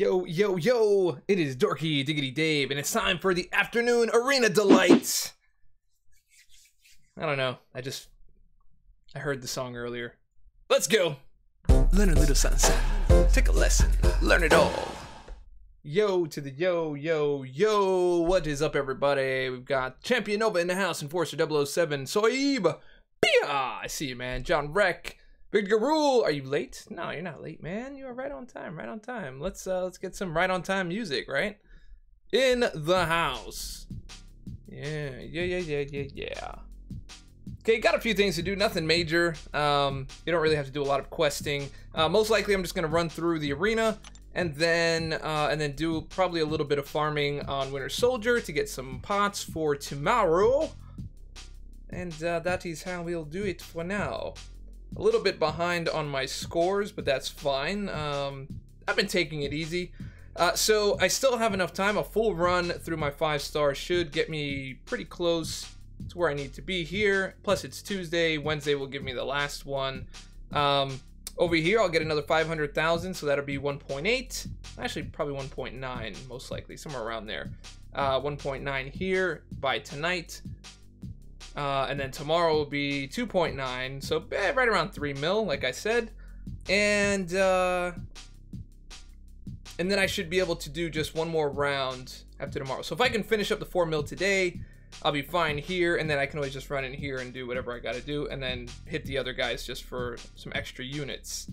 Yo, yo, yo, it is Dorky, Diggedy Dave, and it's time for the afternoon arena delight. I don't know, I heard the song earlier. Let's go. Learn a little something, take a lesson, learn it all. Yo to the yo, yo, yo, what is up everybody? We've got Champion Nova in the house, Enforcer 007, Soib, Pia, I see you man, John Wreck, Big Garul, are you late? No, you're not late, man. You are right on time, right on time. Let's get some right on time music, right? In the house. Yeah. Okay, got a few things to do, nothing major. You don't really have to do a lot of questing. Most likely I'm just gonna run through the arena and then do probably a little bit of farming on Winter Soldier to get some pots for tomorrow. And that is how we'll do it for now. A little bit behind on my scores, but that's fine. I've been taking it easy. So I still have enough time. A full run through my 5-star should get me pretty close to where I need to be here. Plus it's Tuesday. Wednesday will give me the last one. Over here I'll get another 500,000, so that'll be 1.8. Actually probably 1.9 most likely, somewhere around there. 1.9 here by tonight. And then tomorrow will be 2.9, so right around 3 mil, like I said. And then I should be able to do just one more round after tomorrow. So if I can finish up the 4 mil today, I'll be fine here, and then I can always just run in here and do whatever I gotta do, and then hit the other guys just for some extra units.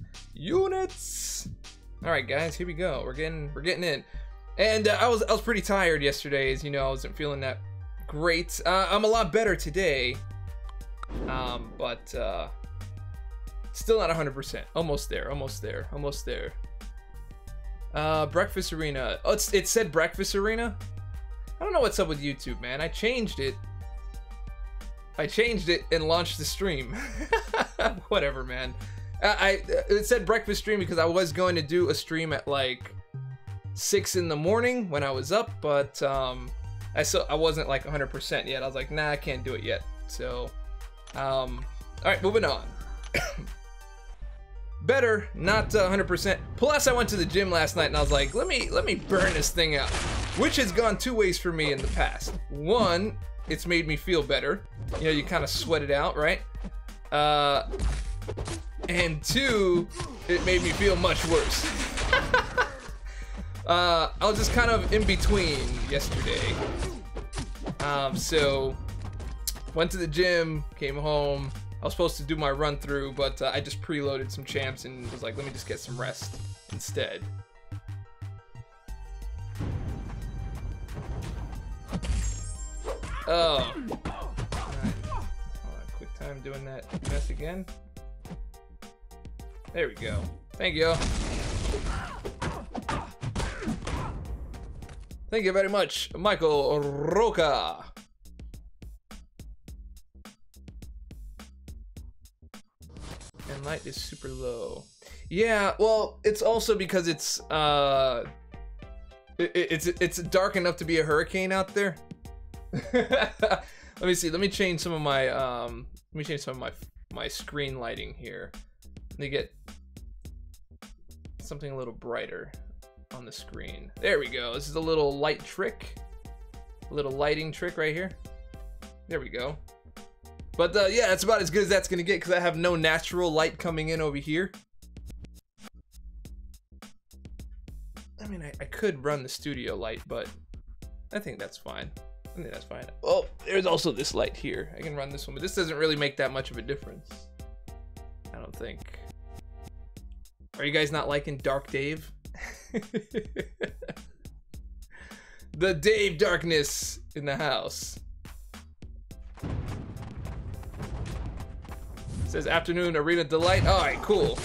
All right, guys, here we go. We're getting in. And I was pretty tired yesterday, as you know. I wasn't feeling that great. I'm a lot better today, but still not 100%. Almost there. Breakfast arena. Oh, it said breakfast arena. I don't know what's up with YouTube, man. I changed it and launched the stream. Whatever, man. It said breakfast stream because I was going to do a stream at like 6 in the morning when I was up, but I wasn't like 100% yet. I was like, nah, I can't do it yet. So, all right, moving on. Better, not 100%. Plus, I went to the gym last night and I was like, let me burn this thing out, which has gone 2 ways for me in the past. One, it's made me feel better. You know, you kind of sweat it out, right? And two, it made me feel much worse. I was just kind of in between yesterday. So went to the gym, came home. I was supposed to do my run through, but I just preloaded some champs and was like, let me just get some rest instead. Oh. Alright. Quick time doing that mess again. There we go. Thank you. Thank you very much, Michael Roca. And light is super low. Yeah, well, it's also because it's dark enough to be a hurricane out there. Let me see. Let me change some of my my screen lighting here. Let me get something a little brighter on the screen. There we go. This is a little light trick, a little lighting trick right here. There we go. But yeah, that's about as good as that's gonna get because I have no natural light coming in over here. I mean, I could run the studio light, but I think that's fine. Oh, there's also this light here. I can run this one, but this doesn't really make that much of a difference, I don't think. Are you guys not liking Dark Dave? The Dave darkness in the house. It says afternoon arena delight. All right, cool.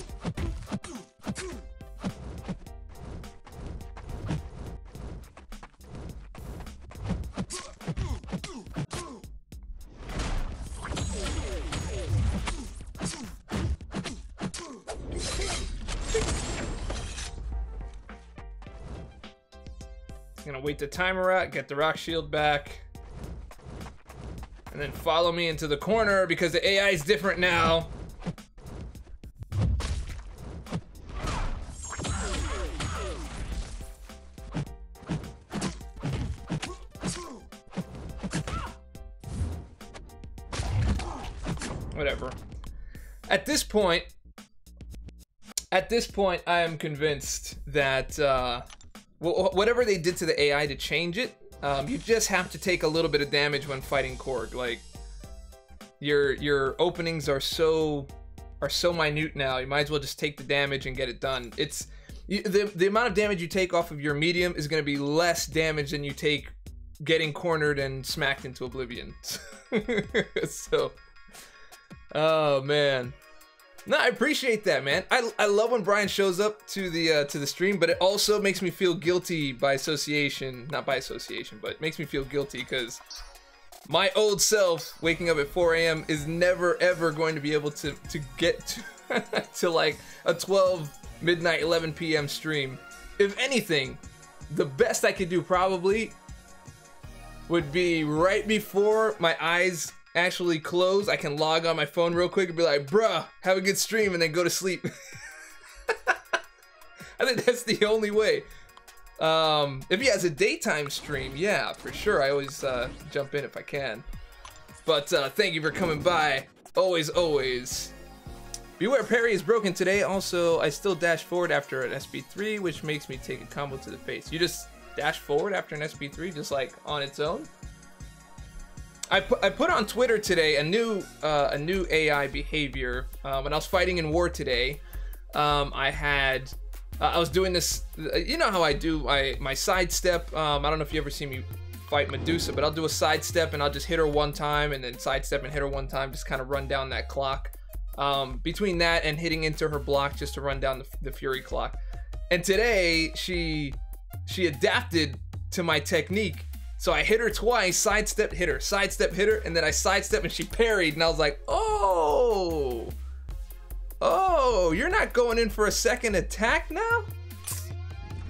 Gonna wait the timer out, get the rock shield back, and then follow me into the corner because the AI is different now. whatever. At this point, I am convinced that whatever they did to the AI to change it, you just have to take a little bit of damage when fighting Korg. Like, your openings are so minute now. You might as well just take the damage and get it done. It's the amount of damage you take off of your medium is going to be less damage than you take getting cornered and smacked into oblivion. So, oh man. No, I appreciate that, man. I love when Brian shows up to the stream, but it also makes me feel guilty by association. Not by association, but it makes me feel guilty because my old self waking up at 4 a.m. is never ever going to be able to get to, to like a 12 midnight 11 p.m. stream. If anything, the best I could do probably would be right before my eyes actually close. I can log on my phone real quick and be like, bruh, have a good stream, and then go to sleep. I think that's the only way. If he has a daytime stream, yeah, for sure. I always jump in if I can. But thank you for coming by. Always, always. Beware, parry is broken today. Also, I still dash forward after an SB3, which makes me take a combo to the face. You just dash forward after an SB3, just like on its own? I put on Twitter today a new AI behavior. When I was fighting in war today, I was doing this. You know how I do my sidestep. I don't know if you ever see me fight Medusa, but I'll do a sidestep and I'll just hit her one time, and then sidestep and hit her one time, just kind of run down that clock. Between that and hitting into her block, just to run down the Fury clock. And today she adapted to my technique. So I hit her twice, sidestep, hit her, and then I sidestep and she parried, and I was like, oh, you're not going in for a second attack now?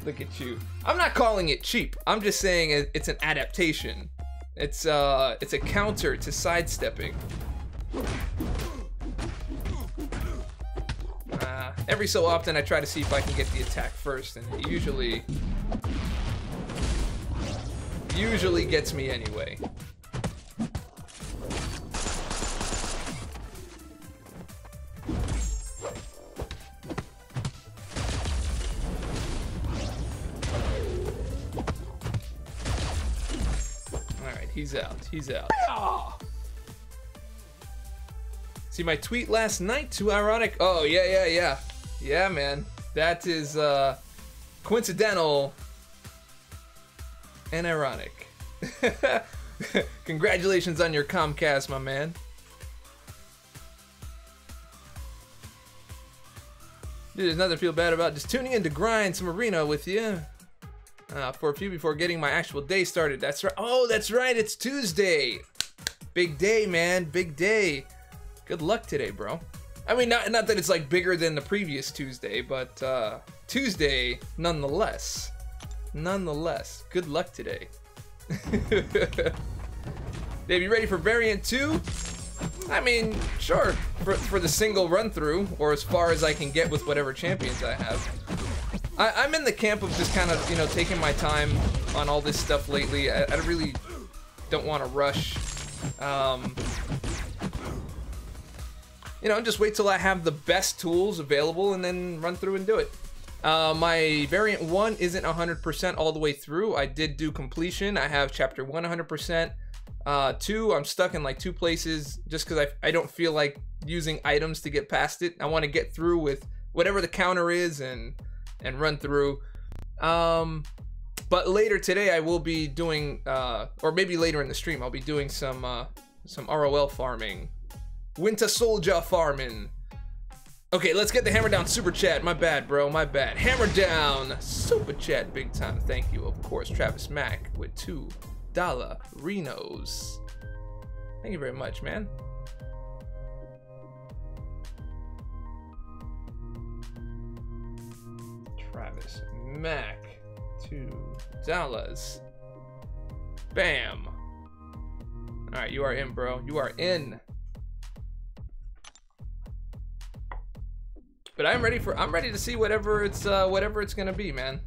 Look at you. I'm not calling it cheap. I'm just saying it's an adaptation. It's a counter to sidestepping. Every so often I try to see if I can get the attack first, and it usually gets me anyway. Alright, he's out. Ah! See my tweet last night? Too ironic? Oh, yeah. Yeah, man. That is coincidental and ironic. Congratulations on your Comcast, my man. Dude, there's nothing to feel bad about. Just tuning in to grind some arena with you. For a few before getting my actual day started. That's right. Oh, that's right. It's Tuesday. Big day, man. Big day. Good luck today, bro. I mean, not that it's like bigger than the previous Tuesday, but Tuesday nonetheless. Nonetheless, good luck today. Dave, you ready for variant 2? I mean, sure, for the single run through, or as far as I can get with whatever champions I have. I'm in the camp of just kind of, you know, taking my time on all this stuff lately. I really don't want to rush. You know, just wait till I have the best tools available and then run through and do it. My variant 1 isn't 100% all the way through. I did do completion. I have chapter 1 100%. 2, I'm stuck in like 2 places just because I don't feel like using items to get past it. I want to get through with whatever the counter is and run through. But later today I will be doing, or maybe later in the stream, I'll be doing some ROL farming. Winter Soldier farming. Okay, let's get the hammer down super chat. My bad, bro, my bad. Hammer down super chat, big time. Thank you, of course, Travis Mack with $2 Renos. Thank you very much, man. Travis Mack, $2. Bam. All right, you are in, bro. You are in. But I'm ready to see whatever it's gonna be, man.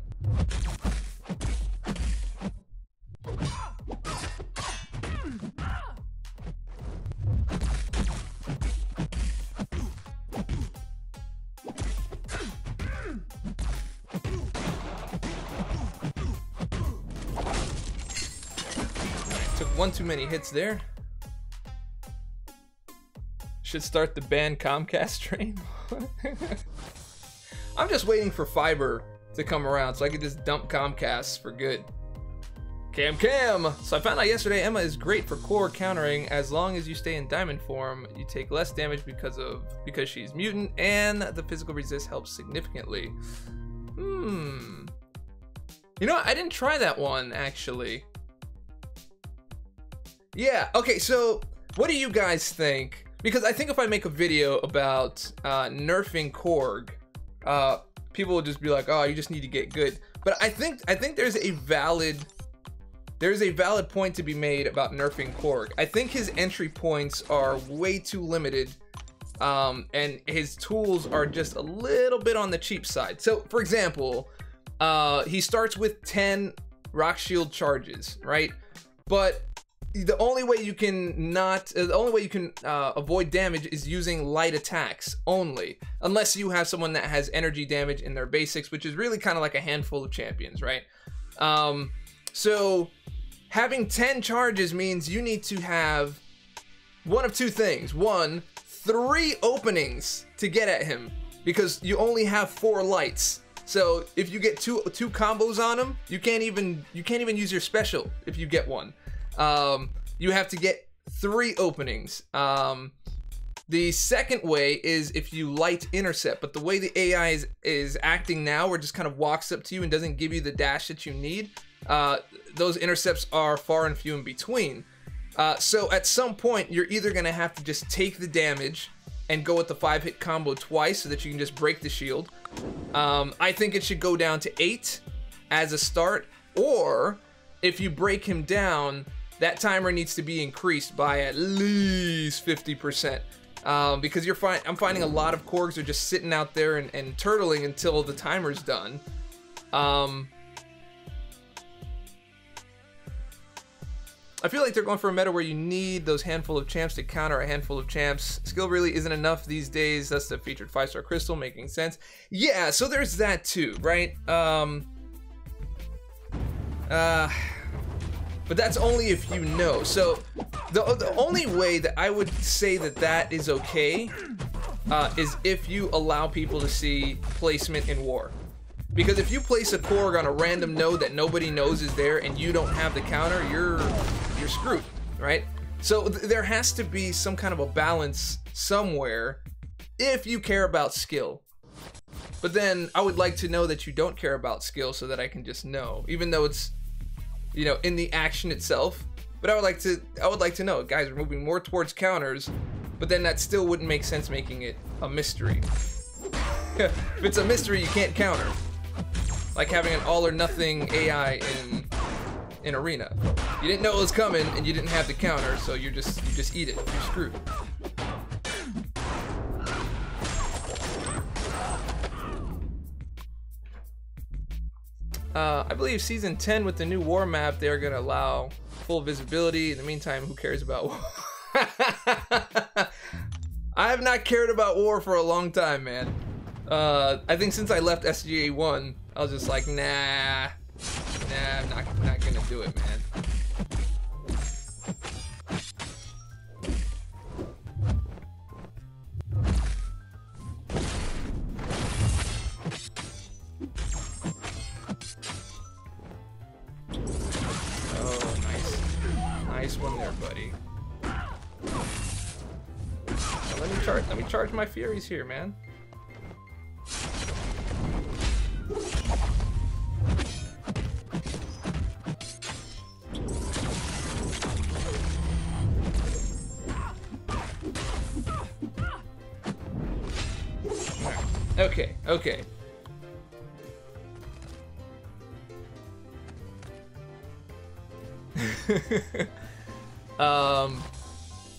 Took one too many hits there. Should start the ban Comcast train. I'm just waiting for fiber to come around so I can just dump Comcast for good. Cam. So I found out yesterday Emma is great for core countering as long as you stay in diamond form. You take less damage because she's mutant, and the physical resist helps significantly. You know what? I didn't try that one actually. Yeah, okay, so what do you guys think? Because I think if I make a video about nerfing Korg, people will just be like, "Oh, you just need to get good." But I think there's a valid point to be made about nerfing Korg. I think his entry points are way too limited, and his tools are just a little bit on the cheap side. So, for example, he starts with 10 rock shield charges, right? But the only way you can avoid damage is using light attacks only, unless you have someone that has energy damage in their basics, which is really kind of like a handful of champions, right? So having 10 charges means you need to have one of two things. One, 3 openings to get at him, because you only have 4 lights. So if you get two combos on him, you can't even use your special if you get one. You have to get 3 openings. The second way is if you light intercept, but the way the AI is acting now, where it just kind of walks up to you and doesn't give you the dash that you need, those intercepts are far and few in between. So at some point, you're either gonna have to just take the damage and go with the 5-hit combo twice so that you can just break the shield. I think it should go down to 8 as a start, or if you break him down, that timer needs to be increased by at least 50%. Because I'm finding a lot of Korgs are just sitting out there and turtling until the timer's done. I feel like they're going for a meta where you need those handful of champs to counter a handful of champs. Skill really isn't enough these days. That's the featured 5-star crystal, making sense. Yeah, so there's that too, right? But that's only if you know. So the only way that I would say that is okay is if you allow people to see placement in war. Because if you place a Korg on a random node that nobody knows is there and you don't have the counter, you're screwed, right? So there has to be some kind of a balance somewhere if you care about skill. But then I would like to know that you don't care about skill so that I can just know, even though it's, you know, in the action itself. But I would like to know, guys are moving more towards counters, but then that still wouldn't make sense making it a mystery. If it's a mystery, you can't counter. Like having an all or nothing AI in arena. You didn't know it was coming and you didn't have the counter, so you just eat it. You're screwed. I believe season 10 with the new war map, they're gonna allow full visibility. In the meantime, who cares about war? I have not cared about war for a long time, man. I think since I left SGA 1, I was just like, nah, I'm not gonna do it, man. Oh, nice one there, buddy. Now let me charge my Furies here, man. Okay.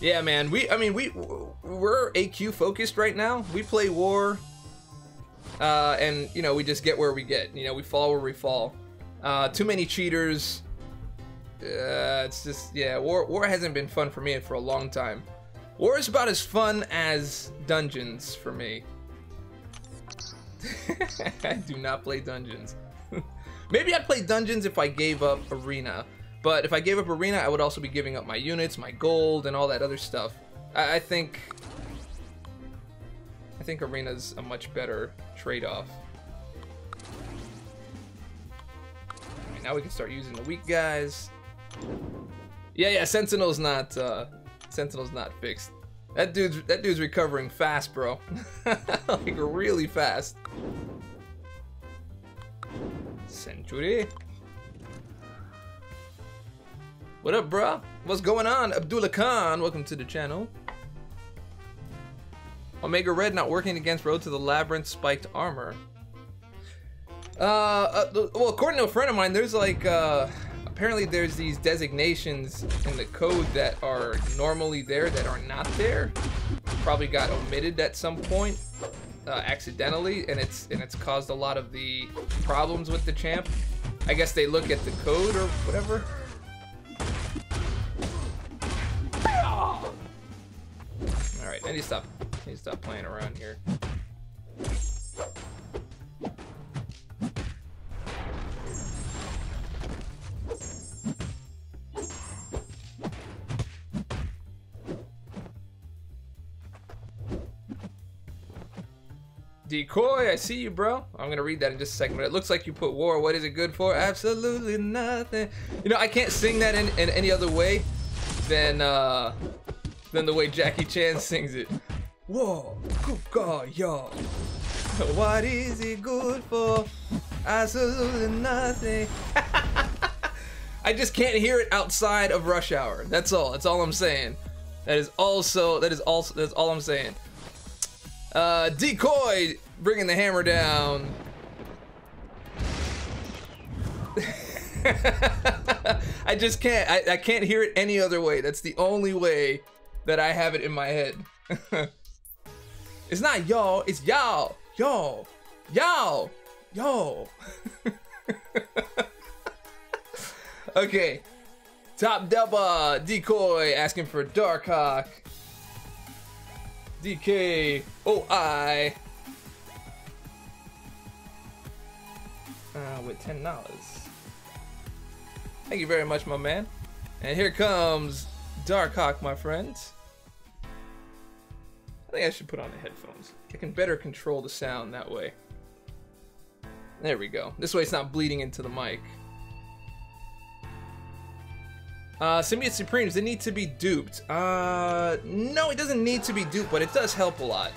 Yeah, man. We're AQ focused right now. We play war, and you know, we just get where we get. You know, we fall where we fall. Too many cheaters. It's just, yeah. War hasn't been fun for me for a long time. War is about as fun as dungeons for me. I do not play dungeons. Maybe I'd play dungeons if I gave up arena. But if I gave up Arena, I would also be giving up my units, my gold, and all that other stuff. I think Arena's a much better trade-off. Alright, now we can start using the weak guys. Yeah, Sentinel's not fixed. That dude's recovering fast, bro. Like really fast. Century. What up, bro? What's going on? Abdullah Khan, welcome to the channel. Omega Red not working against Road to the Labyrinth spiked armor. Well, according to a friend of mine, there's like apparently there's these designations in the code that are normally there that are not there. Probably got omitted at some point accidentally, and it's caused a lot of the problems with the champ. I guess they look at the code or whatever. All right, I need to stop playing around here. Decoy, I see you, bro. I'm gonna read that in just a second, but it looks like you put war. What is it good for? Absolutely nothing. You know, I can't sing that in any other way than the way Jackie Chan sings it. Whoa, good God, y'all. What is it good for? Absolutely nothing. I just can't hear it outside of rush hour. That's all. That's all I'm saying. That is all I'm saying. Decoy bringing the hammer down. I just can't. I can't hear it any other way. That's the only way that I have it in my head. It's not y'all. It's y'all. Y'all. Y'all. Y'all. Okay. Top Dubba Decoy asking for Dark Hawk. DK OI with $10. Thank you very much, my man. And here comes Dark Hawk, my friends. I think I should put on the headphones. I can better control the sound that way. There we go. This way it's not bleeding into the mic. Symbiote Supremes, they need to be duped. No, it doesn't need to be duped, but it does help a lot.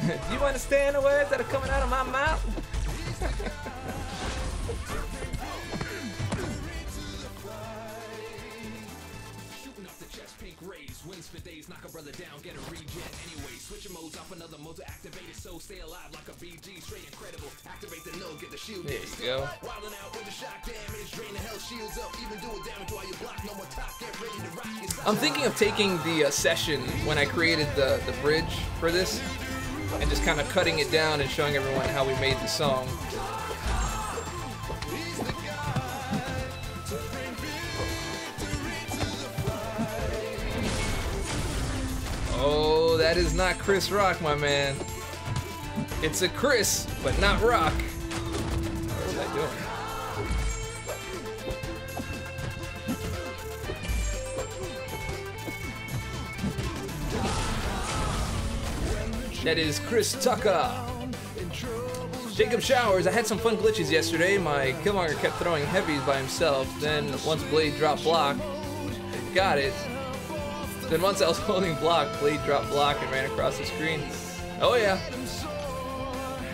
Do you understand the words that are coming out of my mouth? Wins for days, knock a brother down, get a regen anyway. Switch modes off another mode to activate it, so stay alive like a BG, straight incredible. Activate the node, get the shield. There you go. Wilding out with the shock damage, drain the health shields up, even do it damage while you block. No more top, get ready to rock. I'm thinking of taking the session when I created the bridge for this and just kind of cutting it down and showing everyone how we made the song. Oh, that is not Chris Rock, my man. It's a Chris, but not Rock. What was I doing? That is Chris Tucker. Jacob Showers, I had some fun glitches yesterday. My Killmonger kept throwing heavies by himself. Then once Blade dropped block, got it. Then once I was holding block, Blade dropped block and ran across the screen. Oh yeah.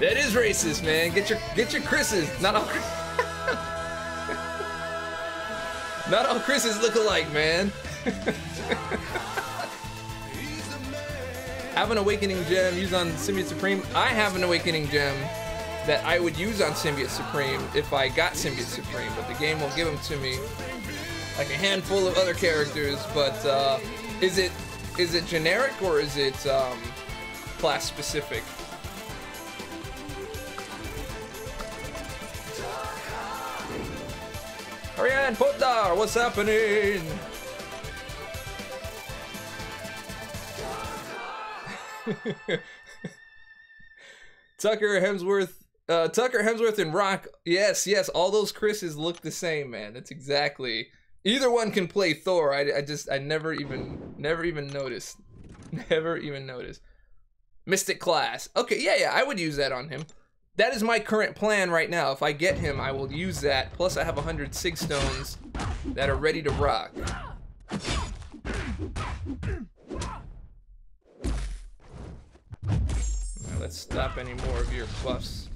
That is racist, man. Get your Chris's. Not all Not all Chris's look alike, man. Have an awakening gem used on Symbiote Supreme. I have an awakening gem that I would use on Symbiote Supreme if I got Symbiote Supreme, but the game won't give them to me. Like a handful of other characters, but is it generic or is it class specific? Ariane Potar, what's happening? Tucker Hemsworth Tucker, Hemsworth, and Rock. Yes, yes, all those Chris's look the same, man. That's exactly. Either one can play Thor. I never even noticed. Never even noticed. Mystic Class. Okay, yeah, I would use that on him. That is my current plan right now. If I get him, I will use that. Plus, I have 100 Sig Stones that are ready to rock. Now, let's stop any more of your buffs.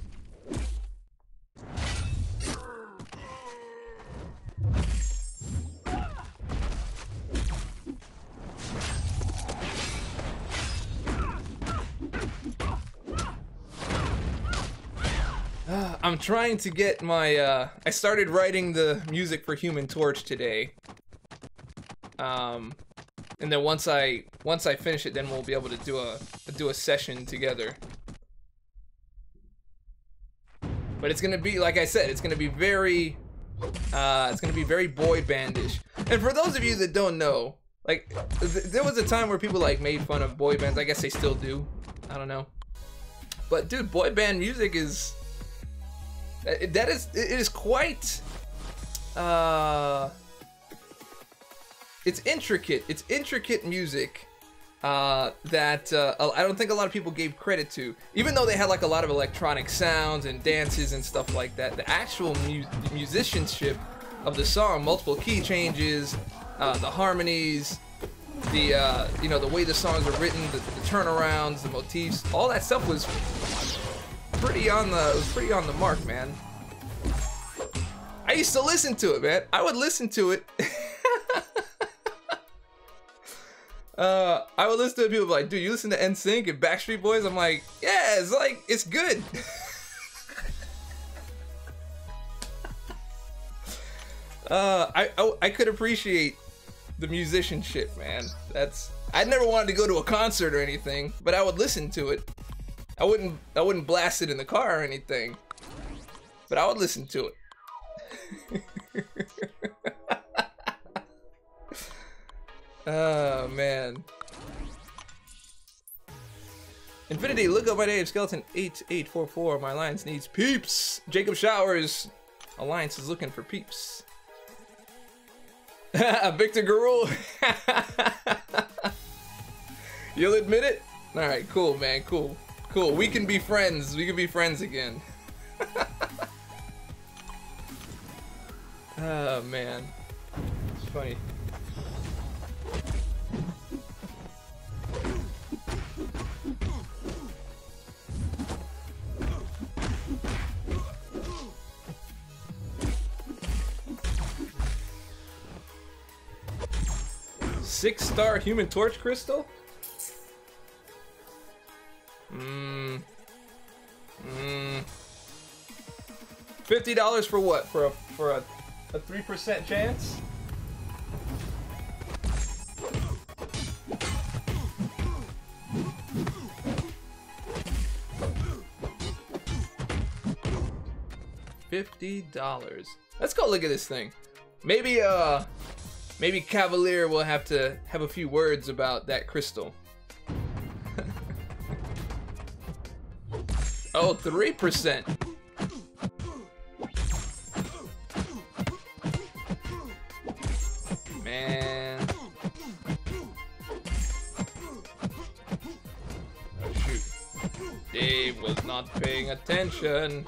I'm trying to get my, I started writing the music for Human Torch today. And then once I finish it, then we'll be able to do a session together. But it's gonna be, like I said, it's gonna be very boy bandish. And for those of you that don't know, like, there was a time where people like made fun of boy bands. I guess they still do. I don't know. But dude, boy band music is. It is quite, it's intricate. It's intricate music that I don't think a lot of people gave credit to. Even though they had like a lot of electronic sounds and dances and stuff like that, the actual musicianship of the song, multiple key changes, the harmonies, the you know, the way the songs are written, the turnarounds, the motifs, all that stuff was pretty on the mark, man. I used to listen to it, man. I would listen to it. I would listen to it, people be like, dude, you listen to NSYNC and Backstreet Boys? I'm like, yeah, it's like, it's good. I could appreciate the musicianship, man. I never wanted to go to a concert or anything, but I would listen to it. I wouldn't blast it in the car or anything, but I would listen to it. Oh man. Infinity, look up my name, Skeleton 8844. My alliance needs peeps. Jacob Showers, alliance is looking for peeps. Victor Garul. You'll admit it? Alright, cool, man, cool. Cool, we can be friends. We can be friends again. Oh, man. It's funny. Six-star Human Torch crystal? $50 for what? For a 3% chance? $50. Let's go look at this thing. Maybe Cavalier will have to have a few words about that crystal. Oh, 3%. Man. Oh, shoot. Dave was not paying attention.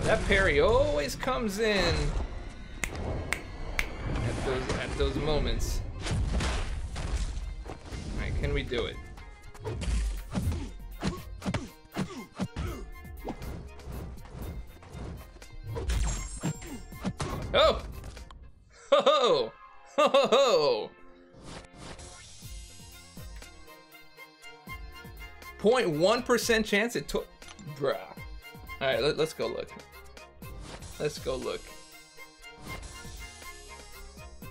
That parry always comes in at those moments. Alright, can we do it? Oh! Ho ho! Ho ho ho! 0.1% chance it took. Bruh. Alright, let's go look. Let's go look.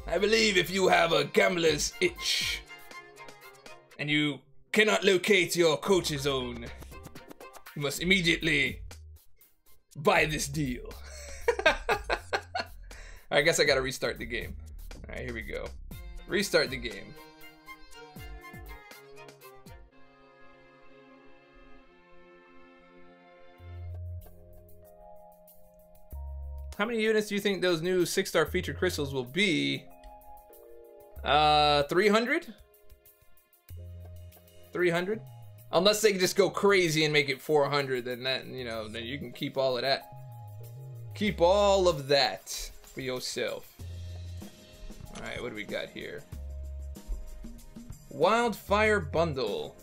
I believe if you have a gambler's itch and you cannot locate your coach's zone. You must immediately buy this deal. I guess I gotta restart the game. All right, here we go. Restart the game. How many units do you think those new 6-star featured crystals will be? 300? 300? Unless they can just go crazy and make it 400, then that, you know, then you can keep all of that. Keep all of that for yourself. Alright, what do we got here? Wildfire bundle.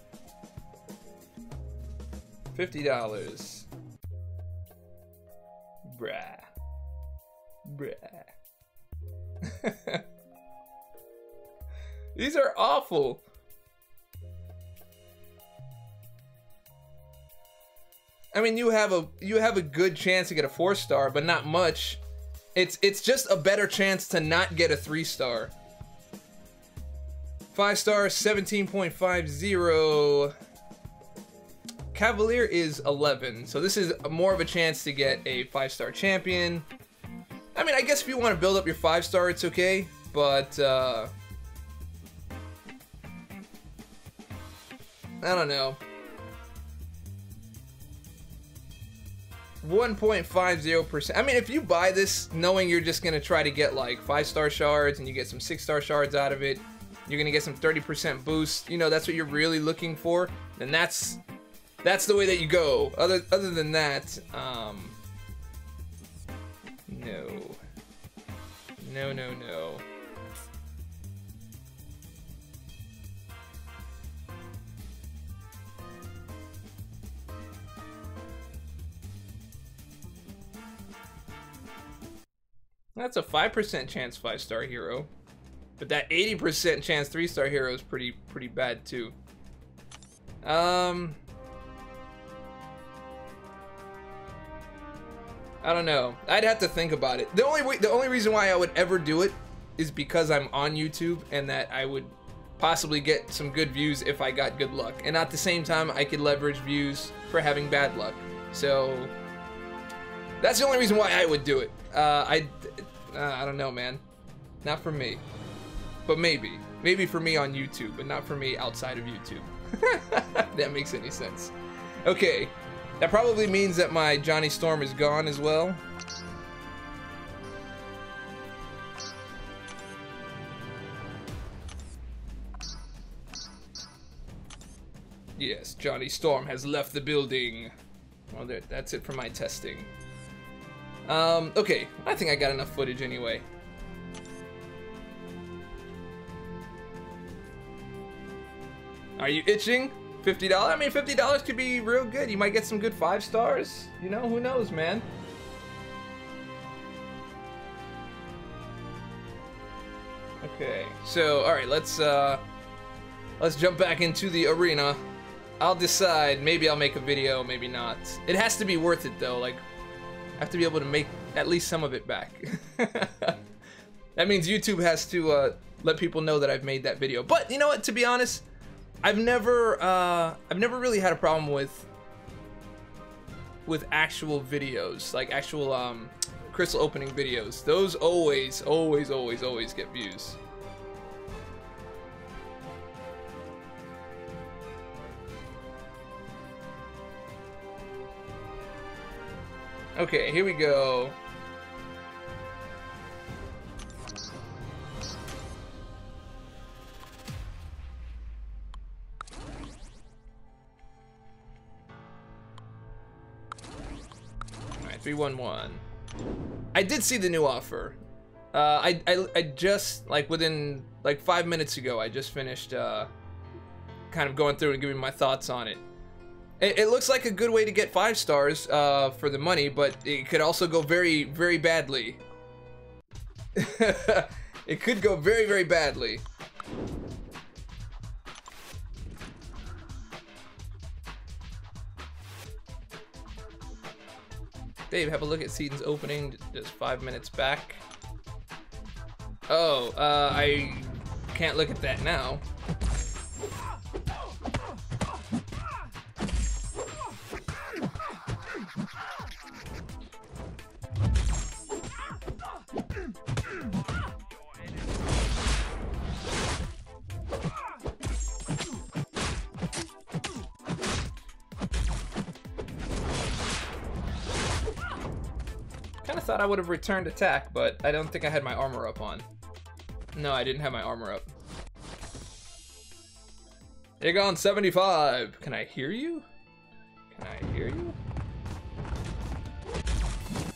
$50. Bruh. Bruh. These are awful. I mean, you have a good chance to get a 4-star, but not much. It's just a better chance to not get a 3-star. 5-star, 17.50. Cavalier is 11, so this is more of a chance to get a 5-star champion. I mean, I guess if you want to build up your 5-star, it's okay, but I don't know. 1.50%. I mean, if you buy this knowing you're just gonna try to get like 5-star shards and you get some 6-star shards out of it, you're gonna get some 30% boost, you know, that's what you're really looking for, then that's the way that you go. Other than that, no. That's a 5% chance 5-star hero, but that 80% chance 3-star hero is pretty bad too. I don't know. I'd have to think about it. The only reason why I would ever do it is because I'm on YouTube and that I would possibly get some good views if I got good luck, and at the same time I could leverage views for having bad luck. So that's the only reason why I would do it. I don't know, man. Not for me. But maybe. Maybe for me on YouTube, but not for me outside of YouTube. If that makes any sense. Okay. That probably means that my Johnny Storm is gone as well. Yes, Johnny Storm has left the building. Well, that's it for my testing. Okay, I think I got enough footage anyway. Are you itching? $50? I mean, $50 could be real good. You might get some good 5-stars. You know, who knows, man? Okay, so, alright, let's jump back into the arena. I'll decide. Maybe I'll make a video, maybe not. It has to be worth it, though. Like, I have to be able to make at least some of it back. That means YouTube has to let people know that I've made that video. But you know what? To be honest, I've never really had a problem with actual videos, like actual crystal opening videos. Those always get views. Okay, here we go. Alright, 311. I did see the new offer. I just, like, within, like, 5 minutes ago, I just finished, kind of going through and giving my thoughts on it. It looks like a good way to get 5 stars for the money, but it could also go very, very badly. It could go very, very badly. Dave, have a look at Seaton's opening just 5 minutes back. Oh, I can't look at that now. Kind of thought I would have returned attack, but I don't think I had my armor up on. No, I didn't have my armor up. You're gone 75. Can I hear you? Can I hear you?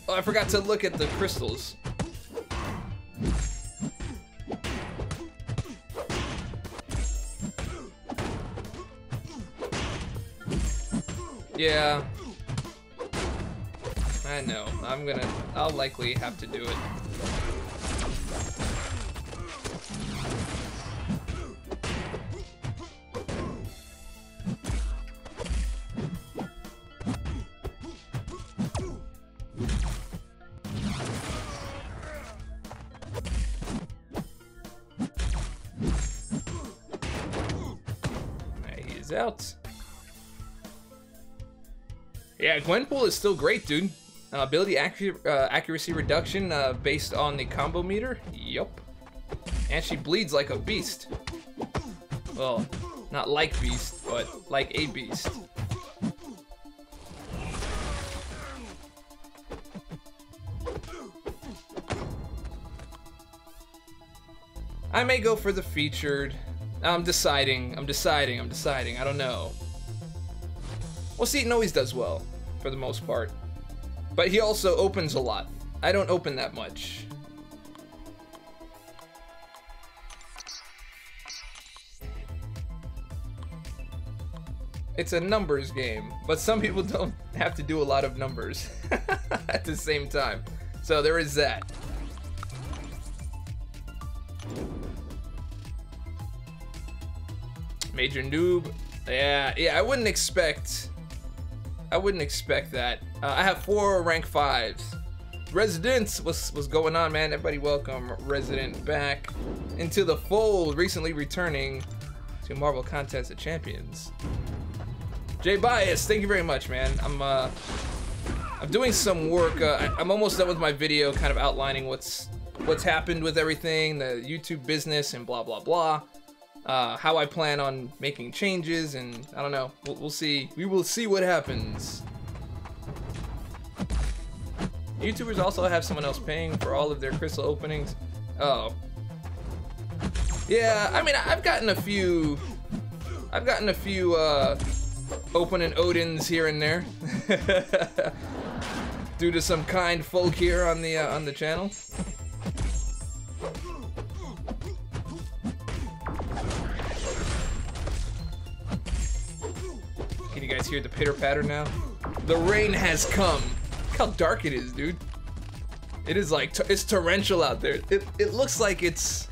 Oh, I forgot to look at the crystals. Yeah. I know. I'll likely have to do it. He's out. Yeah, Gwenpool is still great, dude. Ability accuracy reduction based on the combo meter. Yup. And she bleeds like a beast. Well, not like beast, but like a beast. I may go for the featured. I'm deciding. I don't know. Well, Seaton always does well, for the most part. But he also opens a lot. I don't open that much. It's a numbers game, but some people don't have to do a lot of numbers at the same time. So there is that. Major noob. Yeah, I wouldn't expect that. I have 4 rank 5s. Residents, what's going on, man? Everybody welcome Resident back into the fold, recently returning to Marvel Contest of Champions. Jay Bias, thank you very much, man. I'm doing some work. I'm almost done with my video kind of outlining what's happened with everything, the YouTube business and blah blah blah. How I plan on making changes, and I don't know. We'll see. We will see what happens. YouTubers also have someone else paying for all of their crystal openings. Oh. Yeah, I mean, I've gotten a few opening Odins here and there. Due to some kind folk here on the channel. Can you guys hear the pitter patter now? The rain has come. Look how dark it is, dude. It is like it's torrential out there. It looks like it's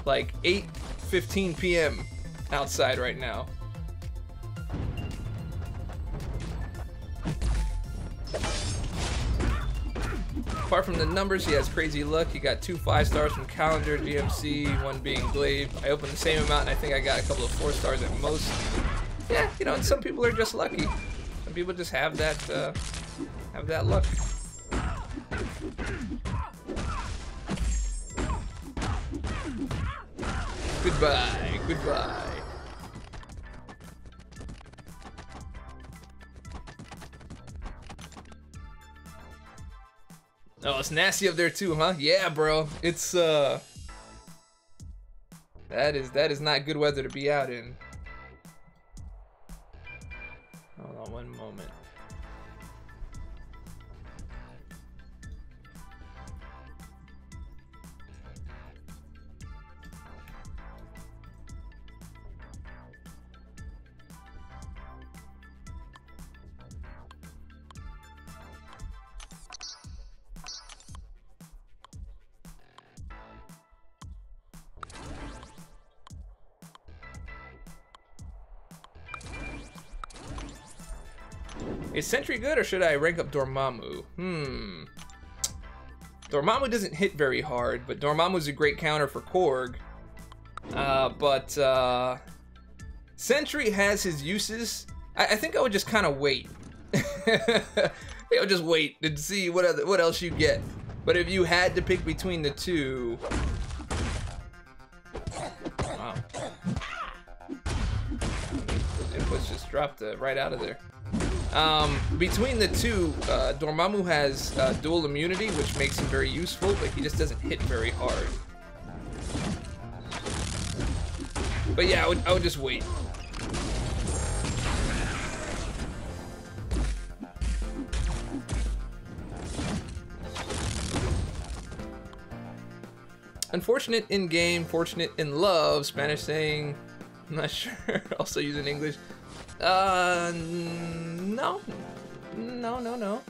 like 8:15 p.m. outside right now. Apart from the numbers, he has crazy luck. He got 2 5-stars from Calendar, GMC, 1 being Glaive. I opened the same amount, and I think I got a couple of 4-stars at most. Yeah, you know, some people are just lucky. Some people just have that luck. Goodbye, goodbye. Oh, it's nasty up there too, huh? Yeah, bro. It's that is not good weather to be out in. Hold on one moment. Is Sentry good, or should I rank up Dormammu? Dormammu doesn't hit very hard, but Dormammu's a great counter for Korg. But Sentry has his uses. I think I would just kind of wait. I would just wait and see what else you get. But if you had to pick between the two, wow, inputs just dropped right out of there. Between the two, Dormammu has dual immunity, which makes him very useful, but he just doesn't hit very hard. But yeah, I would just wait. Unfortunate in game, fortunate in love. Spanish saying, I'm not sure. Also using English. No. No.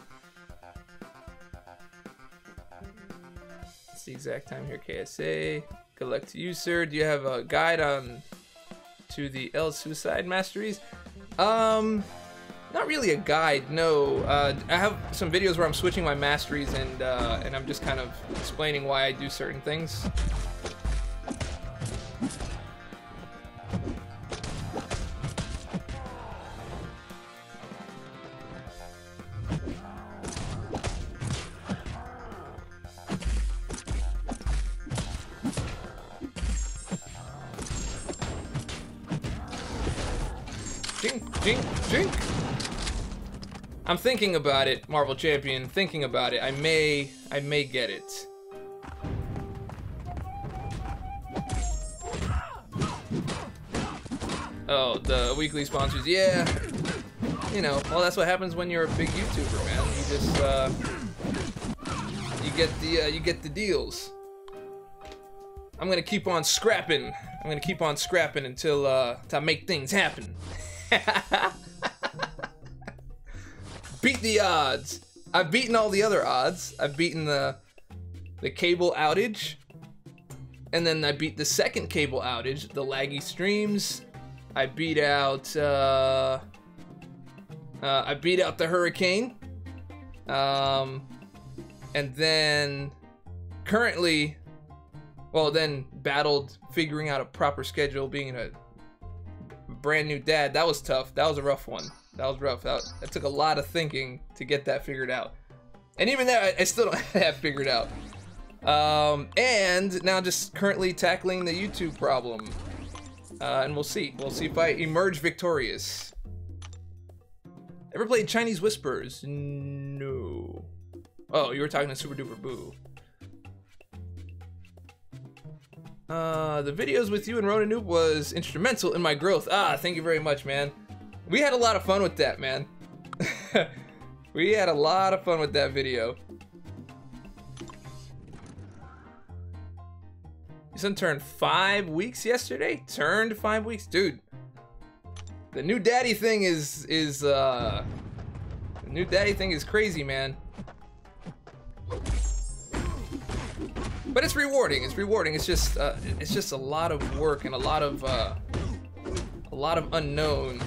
It's the exact time here, KSA. Good luck to you, sir. Do you have a guide on to the El Suicide Masteries? Not really a guide, no. I have some videos where I'm switching my masteries and I'm just kind of explaining why I do certain things. Jink. I'm thinking about it, Marvel Champion. Thinking about it. I may get it. Oh, the weekly sponsors. Yeah. You know, well, that's what happens when you're a big YouTuber, man. You just you get the deals. I'm gonna keep on scrapping. I'm gonna keep on scrapping until I make things happen. Beat the odds. I've beaten all the other odds. I've beaten the cable outage, and then I beat the second cable outage, the laggy streams. I beat out the hurricane, and then currently, well, then battled figuring out a proper schedule, being a brand new dad. That was tough. That was a rough one. That was rough. That took a lot of thinking to get that figured out. And even that, I still don't have figured out. And now just currently tackling the YouTube problem. And we'll see. We'll see if I emerge victorious. Ever played Chinese Whispers? No. Oh, you were talking to Super Duper Boo. The videos with you and Rona Noob was instrumental in my growth. Ah, thank you very much, man. We had a lot of fun with that, man. We had a lot of fun with that video. Your son turned 5 weeks yesterday? Turned 5 weeks? Dude. The new daddy thing is the new daddy thing is crazy, man. But it's rewarding. It's rewarding. It's just a lot of work and a lot of unknown.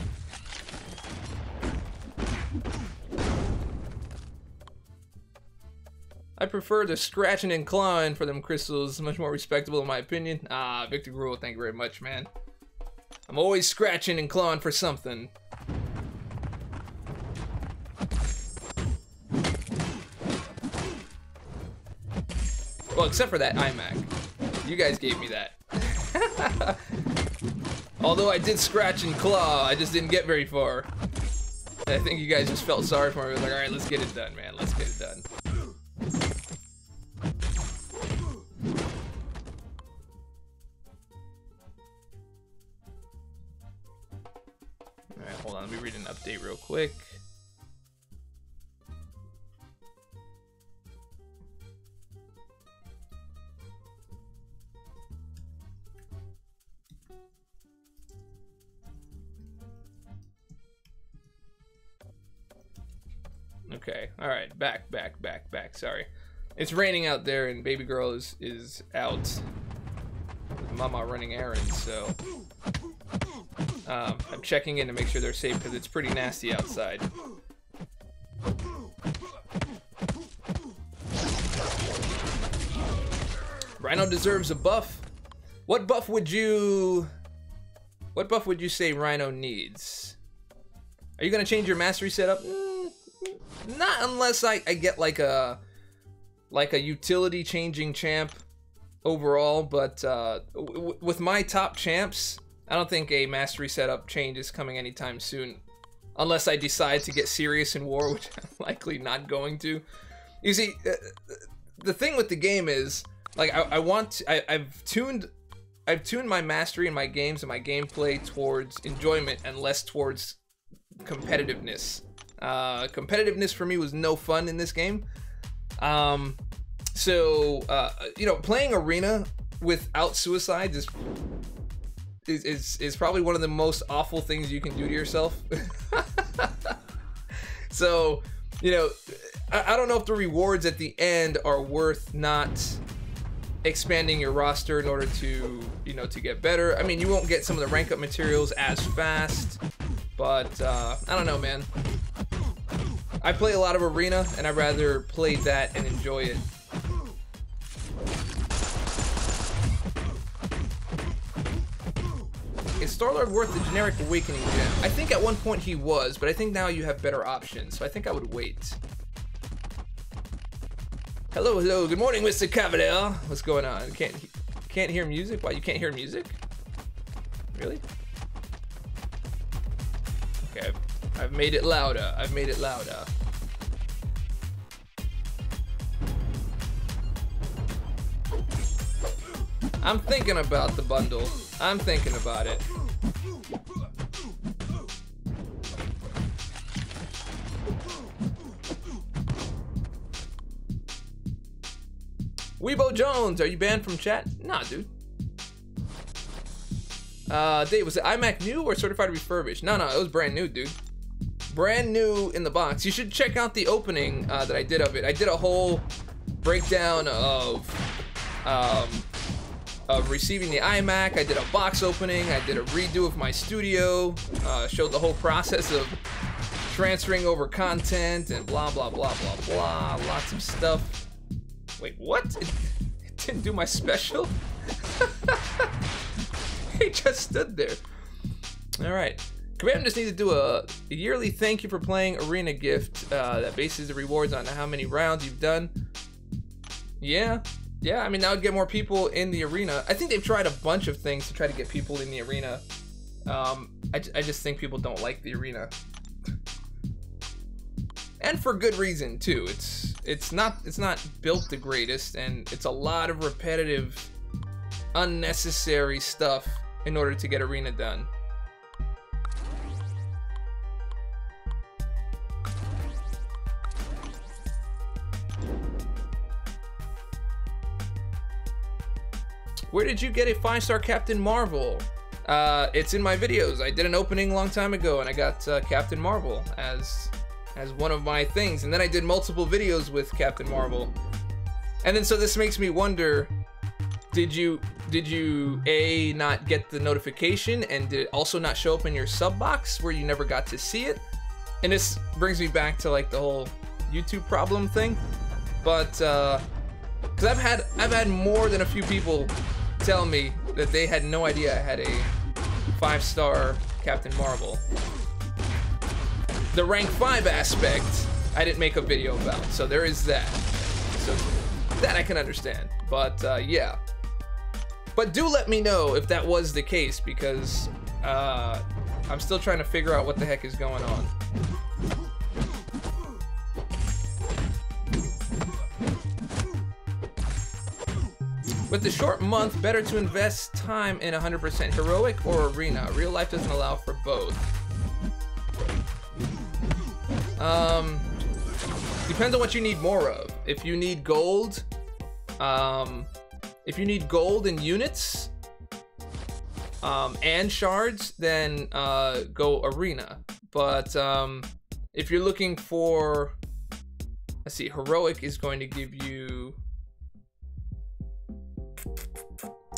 I prefer the scratching and clawing for them crystals. Much more respectable in my opinion. Ah, Victor Gruel, thank you very much, man. I'm always scratching and clawing for something. Well, except for that iMac. You guys gave me that. Although I did scratch and claw, I just didn't get very far. I think you guys just felt sorry for me. Like, alright, let's get it done, man. Let's get it done. Alright, hold on. Let me read an update real quick. Okay, alright, back. Sorry. It's raining out there and baby girl is out with mama running errands, so I'm checking in to make sure they're safe because it's pretty nasty outside. Rhino deserves a buff. What buff would you say Rhino needs? Are you gonna change your mastery setup? Not unless I get like a utility changing champ overall, but with my top champs, I don't think a mastery setup change is coming anytime soon. unless I decide to get serious in war, which I'm likely not going to. You see, the thing with the game is, like, I've tuned my mastery in my games and my gameplay towards enjoyment and less towards competitiveness. Competitiveness for me was no fun in this game. So you know, playing arena without suicide is probably one of the most awful things you can do to yourself. So, you know, I don't know if the rewards at the end are worth not expanding your roster in order to, you know, to get better. I mean, you won't get some of the rank up materials as fast, but I don't know, man. I play a lot of arena, and I'd rather play that and enjoy it. Is Star-Lord worth the generic Awakening gem? I think at one point he was, but I think now you have better options, so I think I would wait. Hello, hello, good morning, Mr. Cavalier. What's going on? Can't hear music? Why, you can't hear music? Really? Okay, I've made it louder. I've made it louder. I'm thinking about the bundle. I'm thinking about it. Weebo Jones, are you banned from chat? Nah, dude. Dave, was it iMac new or certified refurbished? No, it was brand new, dude. Brand new in the box. You should check out the opening that I did of it. I did a whole breakdown of receiving the iMac. I did a box opening. I did a redo of my studio. Showed the whole process of transferring over content and blah, blah, blah, blah, blah. Lots of stuff. Wait, what? It didn't do my special? He just stood there. All right. Command just need to do a yearly thank you for playing arena gift that bases the rewards on how many rounds you've done. Yeah, I mean, that would get more people in the arena. I think they've tried a bunch of things to try to get people in the arena. I just think people don't like the arena. And for good reason too. It's not built the greatest, and it's a lot of repetitive, unnecessary stuff in order to get arena done. Where did you get a 5-star Captain Marvel? It's in my videos. I did an opening a long time ago, and I got Captain Marvel as one of my things, and then I did multiple videos with Captain Marvel. And then so this makes me wonder, did you A, not get the notification, and did it also not show up in your sub box where you never got to see it? And this brings me back to like the whole YouTube problem thing. But because I've had more than a few people tell me that they had no idea I had a 5-star Captain Marvel. The rank 5 aspect, I didn't make a video about, so there is that. So that I can understand, but yeah. But do let me know if that was the case, because I'm still trying to figure out what the heck is going on. With the short month, better to invest time in 100% heroic or arena. Real life doesn't allow for both. Depends on what you need more of. If you need gold, and units, and shards, then go arena. But if you're looking for, let's see, heroic is going to give you.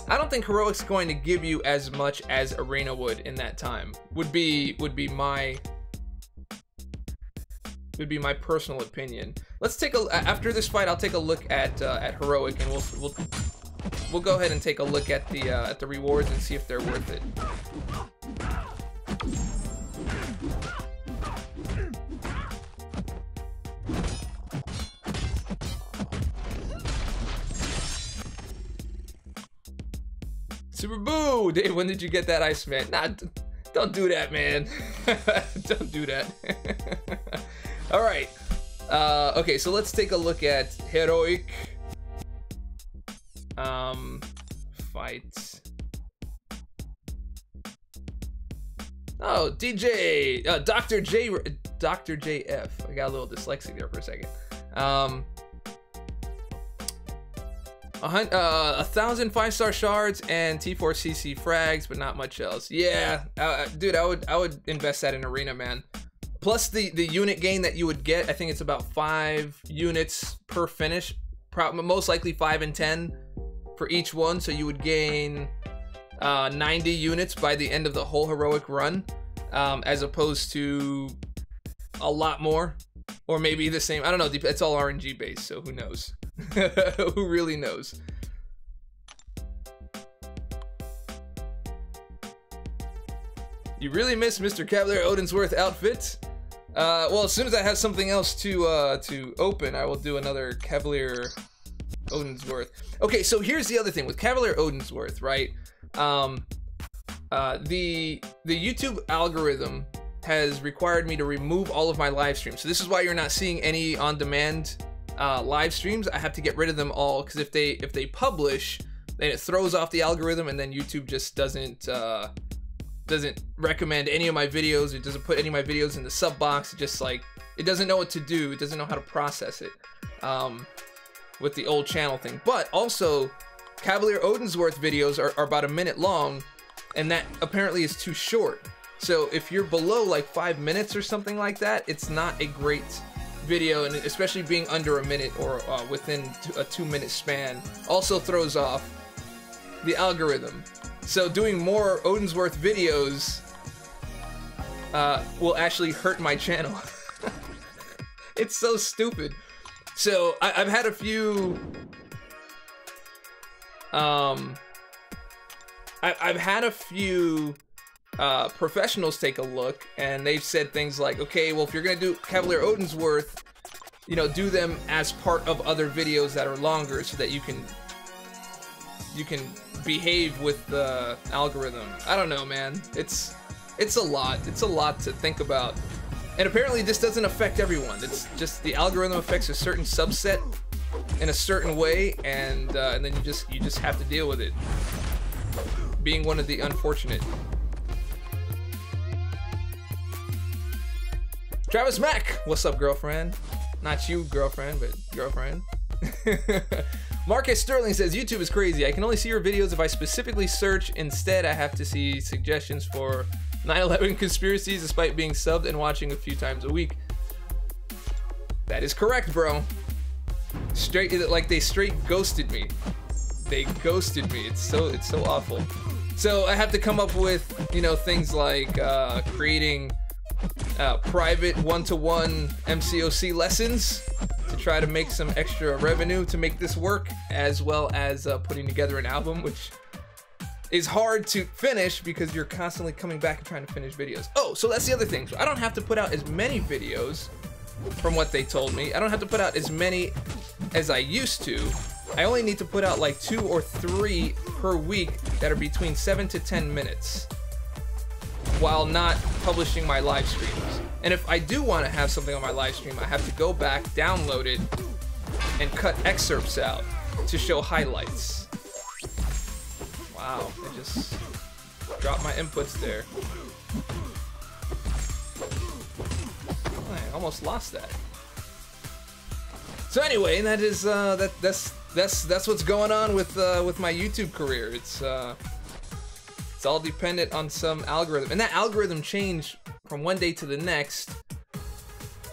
I don't think heroic's going to give you as much as arena would in that time. Would be my personal opinion. Let's take a, after this fight, I'll take a look at heroic, and we'll go ahead and take a look at the rewards and see if they're worth it. Super Boo! Dave, when did you get that Iceman? Nah, Don't do that, man. Don't do that. All right. Okay, so let's take a look at heroic fight. Oh, DJ, Dr. JF. I got a little dyslexic there for a second. 1,000 5-star shards and T4CC frags, but not much else. Yeah, dude, I would invest that in arena, man. Plus the unit gain that you would get, I think it's about 5 units per finish, most likely 5 and 10 for each one. So you would gain 90 units by the end of the whole heroic run, as opposed to a lot more, or maybe the same. I don't know. It's all RNG based, so who knows? Who really knows? You really miss Mr. Cavalier Odinsworth outfit? Well, as soon as I have something else to open, I will do another Cavalier Odinsworth. Okay, so here's the other thing with Cavalier Odinsworth, right? The YouTube algorithm has required me to remove all of my live streams. So this is why you're not seeing any on-demand live streams. I have to get rid of them all, because if they publish, then it throws off the algorithm, and then YouTube just doesn't recommend any of my videos. It doesn't put any of my videos in the sub box. It just, like, it doesn't know what to do. It doesn't know how to process it with the old channel thing. But also, Cavalier Odinsworth videos are about a minute long, and that apparently is too short. So if you're below like 5 minutes or something like that, it's not a great video, and especially being under a minute or within a 2-minute span also throws off the algorithm. So doing more Odinsworth videos will actually hurt my channel. It's so stupid. So I've had a few I've had a few professionals take a look, and they've said things like, okay, well, if you're gonna do Cavalier Odinsworth, you know, do them as part of other videos that are longer, so that you can behave with the algorithm. I don't know, man. It's a lot. It's a lot to think about. And apparently this doesn't affect everyone. It's just the algorithm affects a certain subset in a certain way, and then you just have to deal with it. Being one of the unfortunate. Travis Mack, what's up, girlfriend? Not you, girlfriend, but girlfriend. Marcus Sterling says, YouTube is crazy. I can only see your videos if I specifically search. Instead, I have to see suggestions for 9/11 conspiracies, despite being subbed and watching a few times a week. That is correct, bro. Like they straight ghosted me. They ghosted me. It's so awful. So I have to come up with, you know, things like creating private one-to-one MCOC lessons to try to make some extra revenue to make this work, as well as putting together an album, which is hard to finish because you're constantly coming back and trying to finish videos. Oh, so that's the other thing. So I don't have to put out as many videos, from what they told me. I don't have to put out as many as I used to. I only need to put out like 2 or 3 per week that are between 7 to 10 minutes, while not publishing my live streams. And if I do want to have something on my live stream, I have to go back, download it, and cut excerpts out to show highlights. Wow, I just dropped my inputs there. I almost lost that. So anyway, that is that's what's going on with my YouTube career. It's all dependent on some algorithm, and that algorithm changed from one day to the next.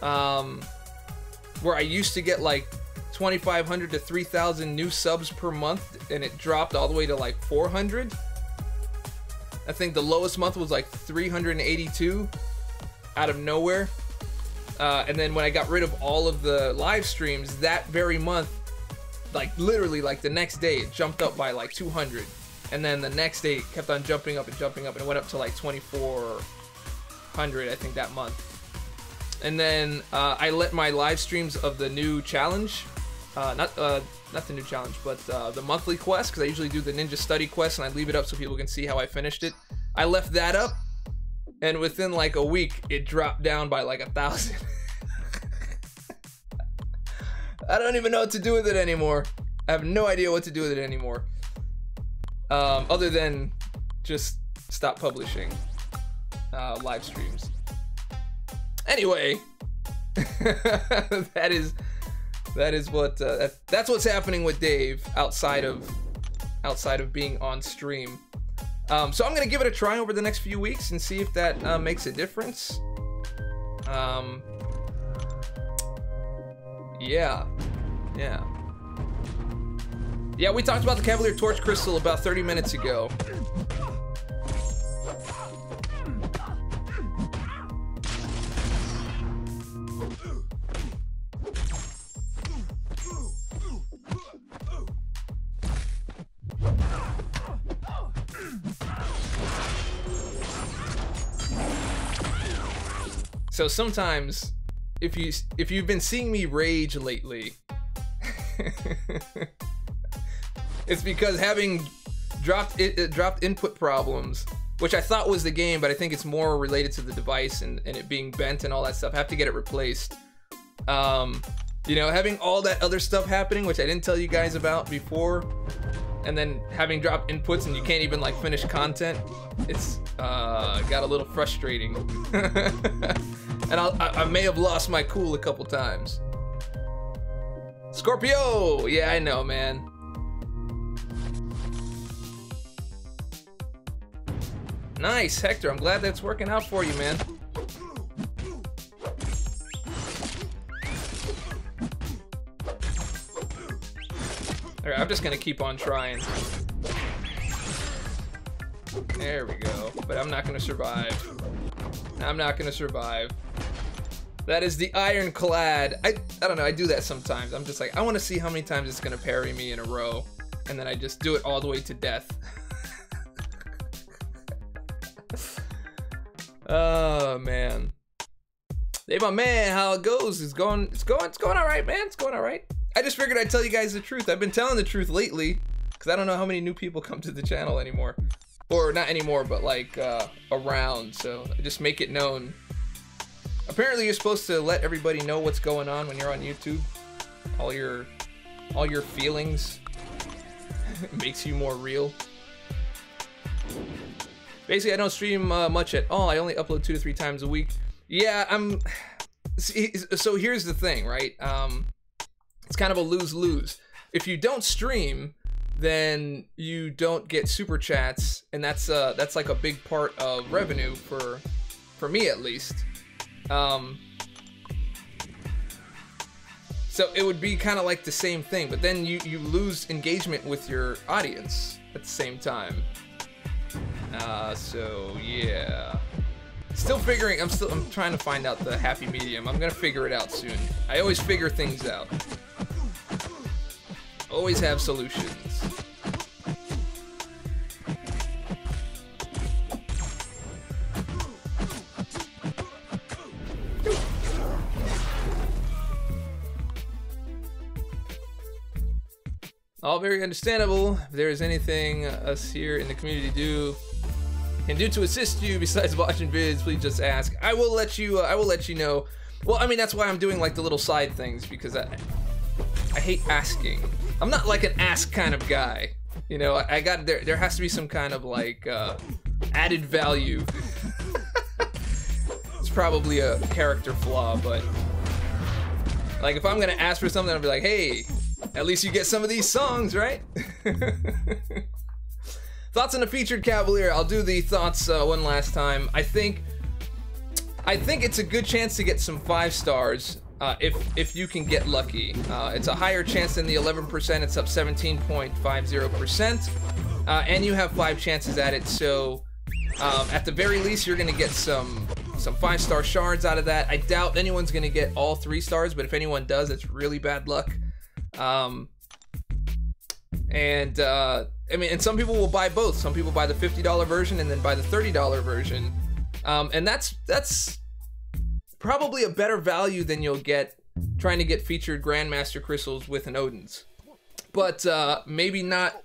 Where I used to get like 2,500 to 3,000 new subs per month, and it dropped all the way to like 400. I think the lowest month was like 382 out of nowhere. And then when I got rid of all of the live streams that very month, like literally like the next day, it jumped up by like 200. And then the next day it kept on jumping up, and it went up to like 2,400, I think, that month. And then I let my live streams of the new challenge, not the new challenge, but the monthly quest, because I usually do the Ninja Study quest, and I leave it up so people can see how I finished it. I left that up, and within like a week, it dropped down by like 1,000. I don't even know what to do with it anymore. I have no idea what to do with it anymore. Other than just stop publishing live streams. Anyway, that's what's happening with Dave outside of being on stream. So I'm gonna give it a try over the next few weeks and see if that makes a difference. Yeah. Yeah, we talked about the Cavalier Torch Crystal about 30 minutes ago. So sometimes, if you've been seeing me rage lately, it's because having dropped input problems, which I thought was the game, but I think it's more related to the device and it being bent and all that stuff. I have to get it replaced. You know, having all that other stuff happening, which I didn't tell you guys about before, and then having dropped inputs and you can't even like finish content, it's got a little frustrating. And I may have lost my cool a couple times. Scorpio! Yeah, I know, man. Nice, Hector. I'm glad that's working out for you, man. Alright, I'm just gonna keep on trying. There we go. But I'm not gonna survive. I'm not gonna survive. That is the Ironclad. I don't know, I do that sometimes. I'm just like, I want to see how many times it's gonna parry me in a row. And then I just do it all the way to death. Oh man. Hey, my man, how it goes? It's going all right, man. It's going all right. I just figured I'd tell you guys the truth. I've been telling the truth lately because I don't know how many new people come to the channel anymore, or not anymore, but like around. So I just make it known. Apparently, you're supposed to let everybody know what's going on when you're on YouTube. All your feelings. It makes you more real. Basically, I don't stream much at all. I only upload 2 to 3 times a week. Yeah, so here's the thing, right? It's kind of a lose-lose. If you don't stream, then you don't get super chats, and that's like a big part of revenue for me at least. So it would be kind of like the same thing, but then you lose engagement with your audience at the same time. So yeah. Still figuring, I'm trying to find out the happy medium. I'm gonna figure it out soon. I always figure things out. Always have solutions. All very understandable. If there is anything us here in the community can do to assist you besides watching vids, please just ask. I will let you know. Well, I mean, that's why I'm doing like the little side things, because I hate asking. I'm not like an ask kind of guy. You know, there has to be some kind of like added value. It's probably a character flaw, but like if I'm gonna ask for something, I'll be like, hey, at least you get some of these songs, right? Thoughts on the featured Cavalier. I'll do the thoughts one last time. I think it's a good chance to get some 5 stars if you can get lucky. It's a higher chance than the 11%. It's up 17.50%, and you have 5 chances at it. So at the very least, you're gonna get some 5-star shards out of that. I doubt anyone's gonna get all 3 stars, but if anyone does, it's really bad luck. I mean, and some people will buy both. Some people buy the $50 version and then buy the $30 version. And that's probably a better value than you'll get trying to get featured Grandmaster crystals with an Odin's. But maybe not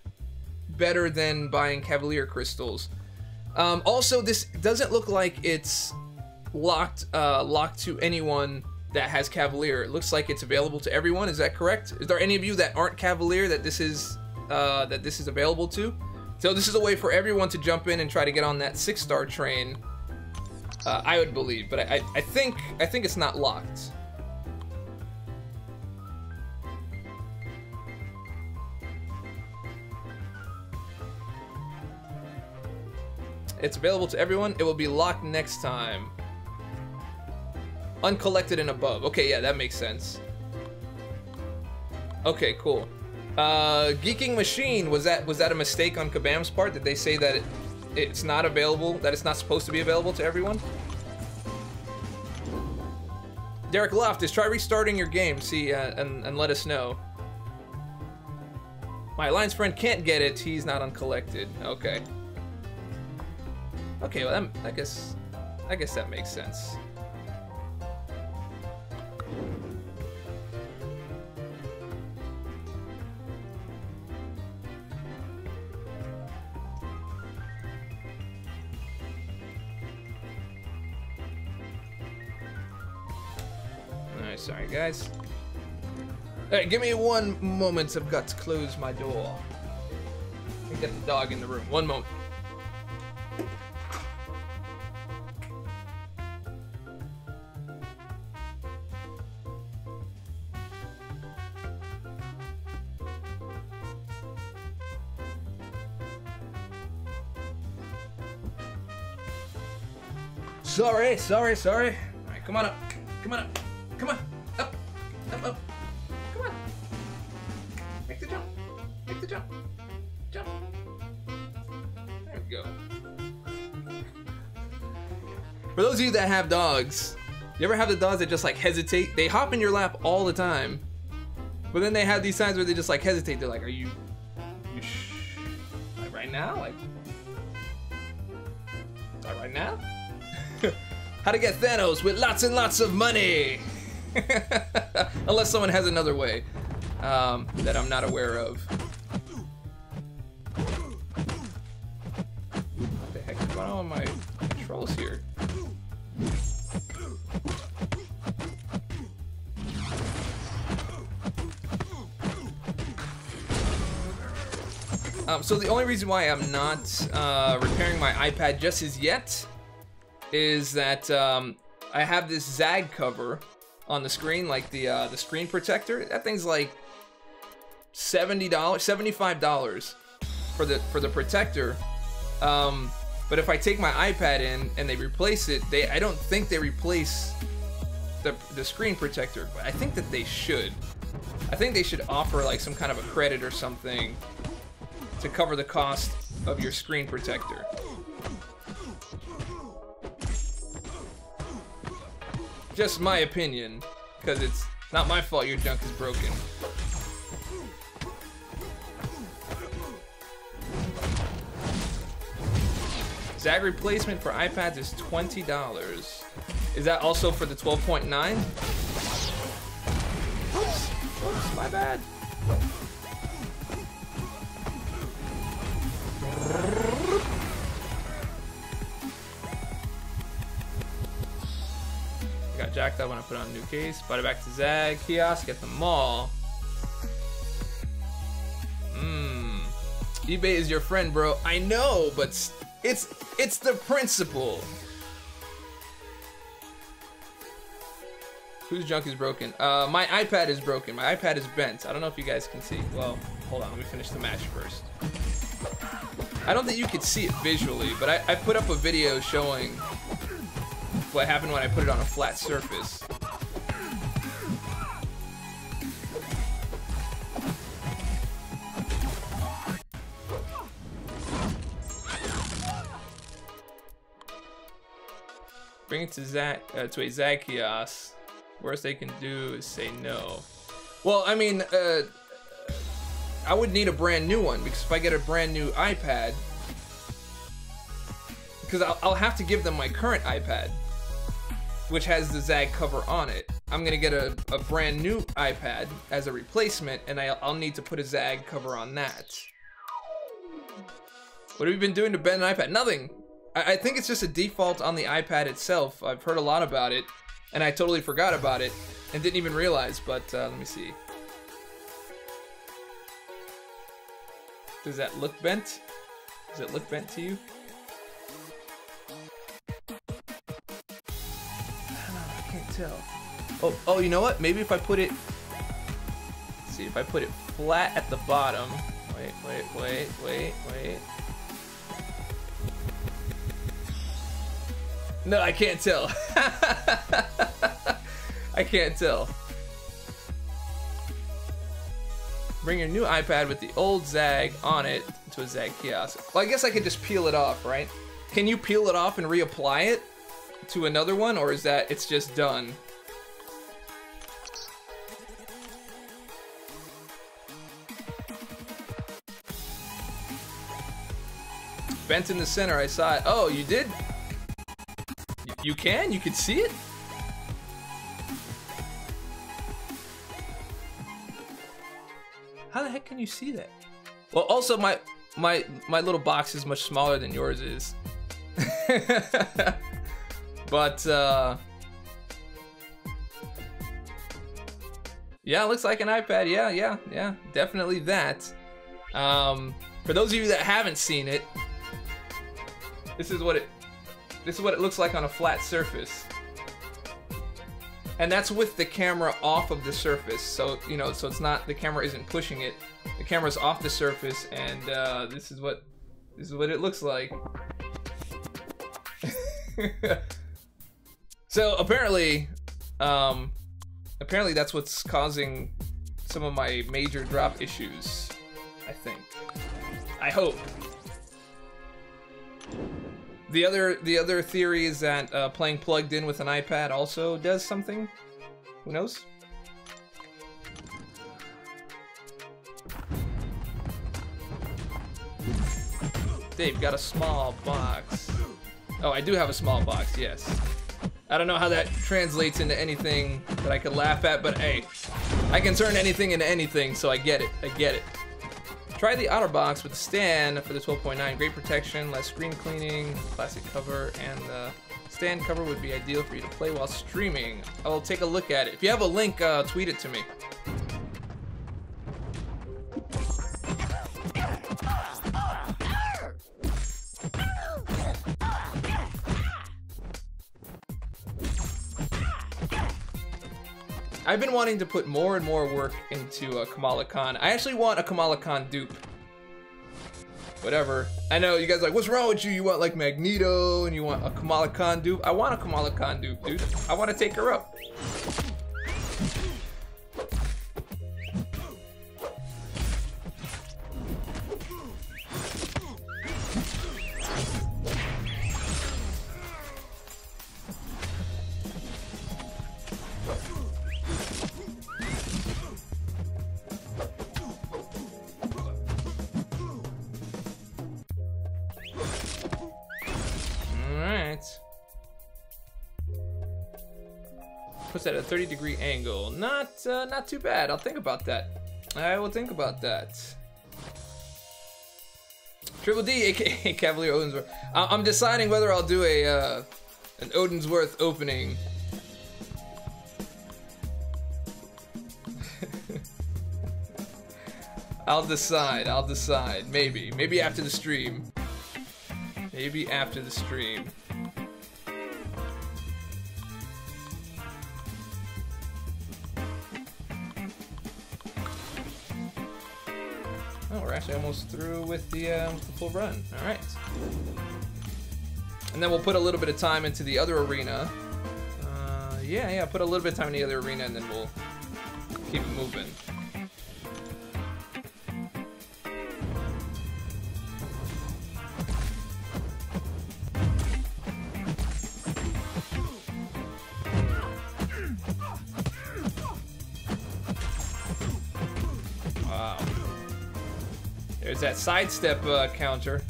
better than buying Cavalier crystals. Also, this doesn't look like it's locked to anyone that has Cavalier. It looks like it's available to everyone. Is that correct? Is there any of you that aren't Cavalier that this is available to? So this is a way for everyone to jump in and try to get on that 6-star train. I would believe, but I think it's not locked. It's available to everyone. It will be locked next time. Uncollected and above. Okay, yeah, that makes sense. Okay, cool. Geeking Machine, was that a mistake on Kabam's part? Did they say that it's not available, that it's not supposed to be available to everyone? Derek Loftus, try restarting your game, see, and let us know. My alliance friend can't get it, he's not uncollected. Okay. Okay, well, I guess that makes sense. Alright, sorry guys. Alright, give me one moment. I've got to close my door and get the dog in the room. One moment. Sorry. All right, come on up. Come on. Up. Come on. Make the jump. Jump. There we go. For those of you that have dogs, you ever have the dogs that just like hesitate? They hop in your lap all the time, but then they have these times where they just like hesitate. They're like, "Are you like right now? Like right now?" How to get Thanos with lots and lots of money. Unless someone has another way that I'm not aware of. What the heck is going on with my controls here? So the only reason why I'm not repairing my iPad just as yet is that I have this Zag cover on the screen, like the screen protector. That thing's like $70, $75 for the protector. But if I take my iPad in and they replace it, I don't think they replace the screen protector, but I think that they should. I think they should offer like some kind of a credit or something to cover the cost of your screen protector. Just my opinion, because it's not my fault your junk is broken. Zag replacement for iPads is $20. Is that also for the 12.9? Oops, my bad. Got jacked up when I put on a new case. Brought it back to Zag kiosk at the mall. eBay is your friend, bro. I know, but it's the principle. Whose junk is broken? My iPad is broken. My iPad is bent. I don't know if you guys can see. Well, hold on. Let me finish the match first. I don't think you could see it visually, but I put up a video showing what happened when I put it on a flat surface. Bring it to a Zag kiosk. Worst they can do is say no. Well, I mean, I would need a brand new one, because if I get a brand new iPad, because I'll have to give them my current iPad, which has the Zag cover on it. I'm gonna get a brand new iPad as a replacement, and I'll need to put a Zag cover on that. What have you been doing to bend an iPad? Nothing. I think it's just a default on the iPad itself. I've heard a lot about it, and I totally forgot about it and didn't even realize, but let me see. Does that look bent? Does it look bent to you? I can't tell. Oh, you know what? Maybe if I put it... Let's see, if I put it flat at the bottom. Wait. No, I can't tell. I can't tell. Bring your new iPad with the old Zag on it to a Zag kiosk. Well, I guess I could just peel it off, right? Can you peel it off and reapply it to another one, or is that it's just done? Bent in the center, I saw it. Oh, you did? You can? You can see it? How the heck can you see that? Well, also my little box is much smaller than yours is. But yeah, it looks like an iPad. Yeah, definitely that. For those of you that haven't seen it, this is what it looks like on a flat surface. And that's with the camera off of the surface, so you know, so it's not, the camera isn't pushing it. The camera's off the surface, and this is what it looks like. So apparently that's what's causing some of my major drop issues. I think. I hope. The other theory is that playing plugged in with an iPad also does something. Who knows? Dave got a small box. Oh, I do have a small box, yes. I don't know how that translates into anything that I could laugh at, but hey, I can turn anything into anything, so I get it. I get it. Try the OtterBox with the stand for the 12.9. Great protection, less screen cleaning, plastic cover, and the stand cover would be ideal for you to play while streaming. I'll take a look at it. If you have a link, tweet it to me. I've been wanting to put more and more work into Kamala Khan. I actually want a Kamala Khan dupe. Whatever. I know you guys are like, what's wrong with you? You want like Magneto and you want a Kamala Khan dupe? I want a Kamala Khan dupe, dude. I want to take her up. Puts that at a 30-degree angle. Not too bad. I'll think about that. I will think about that. Triple D, aka Cavalier Odinsworth. I'm deciding whether I'll do an Odinsworth opening. I'll decide. Maybe after the stream. Maybe after the stream. Oh, we're actually almost through with the full run. All right. And then we'll put a little bit of time into the other arena. Yeah, put a little bit of time in the other arena, and then we'll keep moving. Wow. There's that sidestep counter.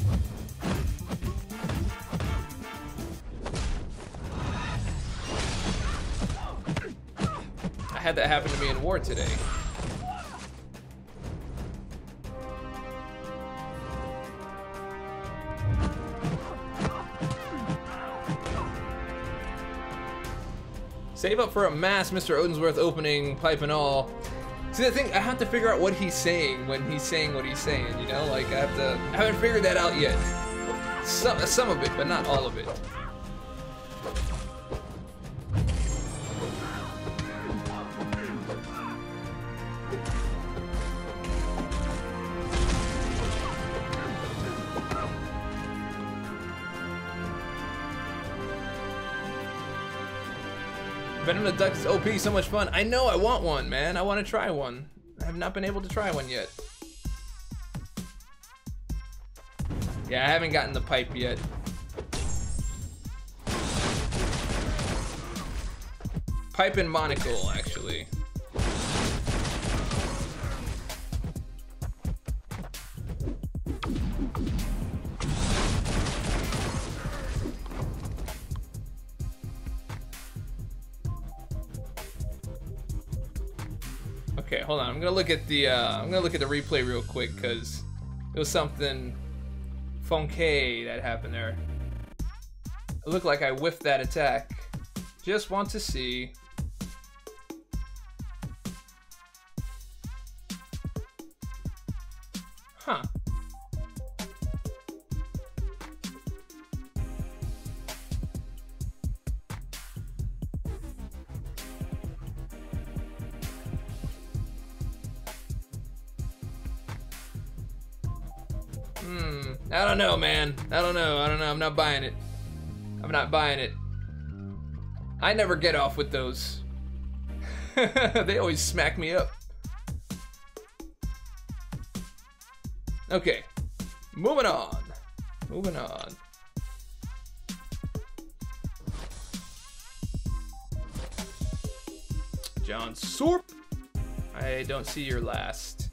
I had that happen to me in war today. Save up for a mass Mr. Odensworth opening, pipe and all. See, the thing, I have to figure out what he's saying when he's saying what he's saying, you know? Like, I haven't figured that out yet. Some of it, but not all of it. Venom the Duck is OP, so much fun. I know, I want one, man. I want to try one. I have not been able to try one yet. Yeah, I haven't gotten the pipe yet. Pipe and monocle, actually. Okay, hold on. I'm gonna look at the replay real quick because it was something funky that happened there. It looked like I whiffed that attack. Just want to see. Huh. I don't know, man. I don't know. I'm not buying it. I'm not buying it. I never get off with those. They always smack me up. Okay. Moving on. Moving on. John Sorp. I don't see your last.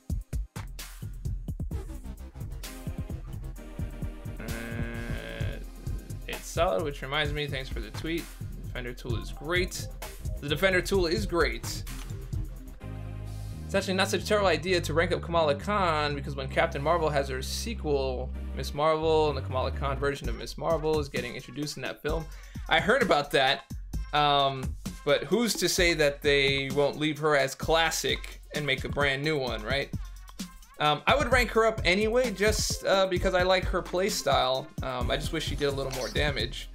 It's solid, which reminds me, thanks for the tweet. Defender tool is great. The Defender tool is great. It's actually not such a terrible idea to rank up Kamala Khan, because when Captain Marvel has her sequel, Miss Marvel, and the Kamala Khan version of Miss Marvel is getting introduced in that film. I heard about that, but who's to say that they won't leave her as classic and make a brand new one, right? I would rank her up anyway, just because I like her playstyle. I just wish she did a little more damage.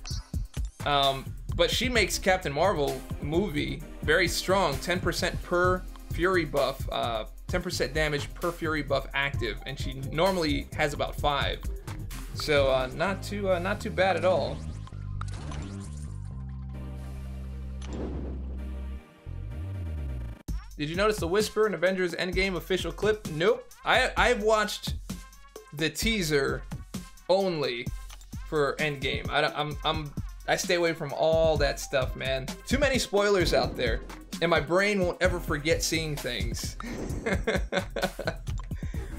But she makes Captain Marvel movie very strong. 10% per Fury buff, 10% damage per Fury buff active, and she normally has about 5. So not too bad at all. Did you notice the Whisper in Avengers Endgame official clip? Nope. I've watched the teaser only for Endgame. I stay away from all that stuff, man. Too many spoilers out there, and my brain won't ever forget seeing things.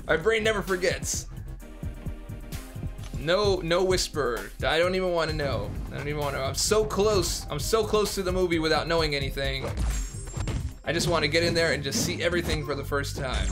My brain never forgets. No Whisper. I don't even want to know. I don't even want to know. I'm so close. I'm so close to the movie without knowing anything. I just want to get in there and just see everything for the first time.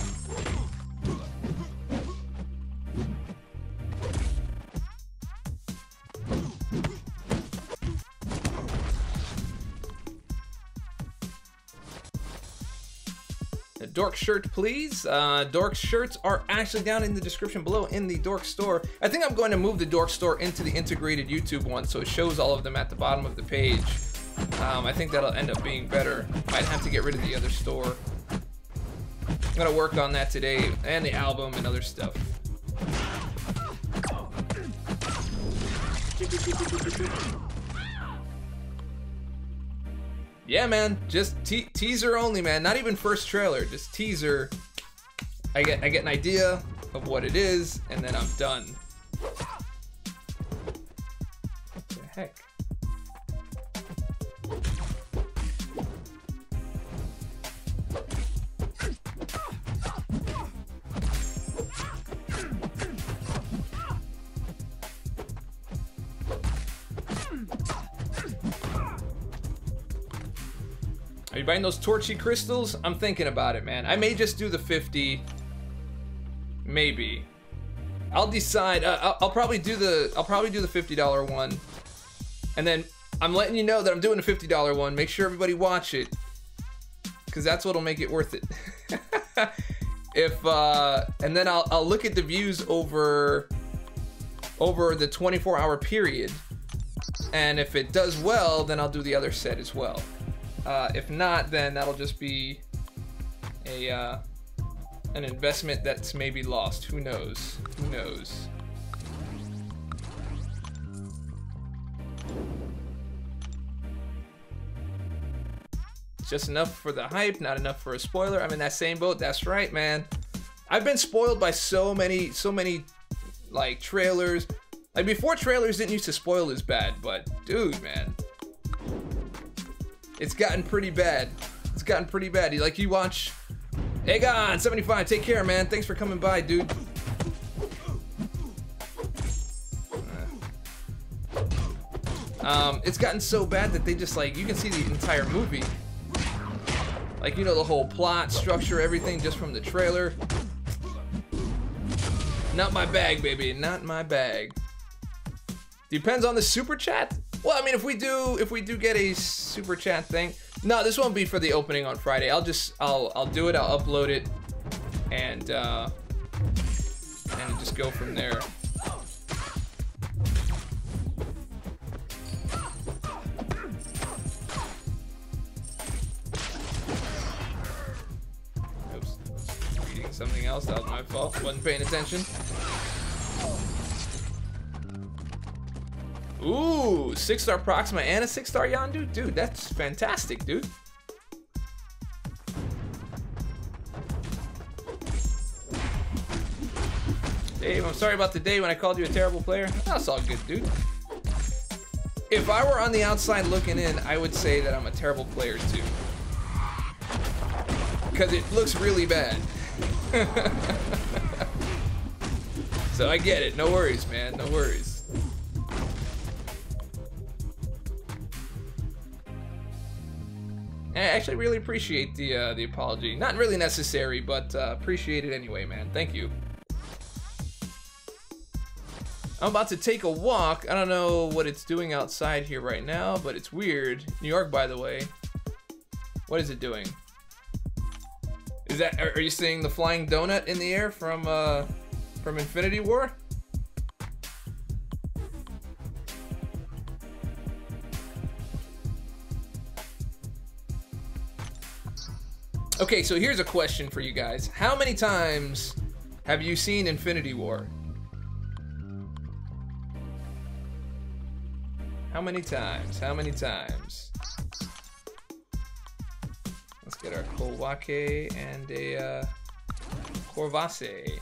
A Dork shirt, please. Dork shirts are actually down in the description below in the Dork store. I think I'm going to move the Dork store into the integrated YouTube one, so it shows all of them at the bottom of the page. I think that'll end up being better. Might have to get rid of the other store. I'm gonna work on that today, and the album and other stuff. Yeah, man, just teaser only, man. Not even first trailer, just teaser. I get an idea of what it is, and then I'm done. What the heck? Are you buying those Torchy crystals? I'm thinking about it, man. I may just do the 50. Maybe. I'll decide. I'll probably do the $50 one, and then I'm letting you know that I'm doing a $50 one. Make sure everybody watch it, because that's what'll make it worth it. And then I'll look at the views over the 24-hour period, and if it does well, then I'll do the other set as well. If not, then that'll just be an investment that's maybe lost. Who knows? Who knows? Just enough for the hype, not enough for a spoiler. I'm in that same boat. That's right, man. I've been spoiled by so many like trailers. Like before, trailers didn't used to spoil as bad, but dude, man, it's gotten pretty bad. It's gotten pretty bad. Like you watch Aegon 75, take care, man. Thanks for coming by, dude. It's gotten so bad that they just like, you can see the entire movie. Like, you know, the whole plot, structure, everything just from the trailer. Not my bag, baby. Not my bag. Depends on the super chat. Well, I mean, if we do get a super chat thing. No, this won't be for the opening on Friday. I'll do it. I'll upload it, and just go from there. Something else, that was my fault. Wasn't paying attention. Ooh, 6-star Proxima and a 6-star Yondu? Dude, that's fantastic, dude. Dave, I'm sorry about the day when I called you a terrible player. That's all good, dude. If I were on the outside looking in, I would say that I'm a terrible player too. Because it looks really bad. So I get it. No worries, man. No worries. I actually really appreciate the apology. Not really necessary, but appreciate it anyway, man. Thank you. I'm about to take a walk. I don't know what it's doing outside here right now, but it's weird. New York, by the way. What is it doing? Is that, are you seeing the flying donut in the air from Infinity War? Okay, so here's a question for you guys. How many times have you seen Infinity War? How many times? How many times? Let's get our Kowake and a Corvase.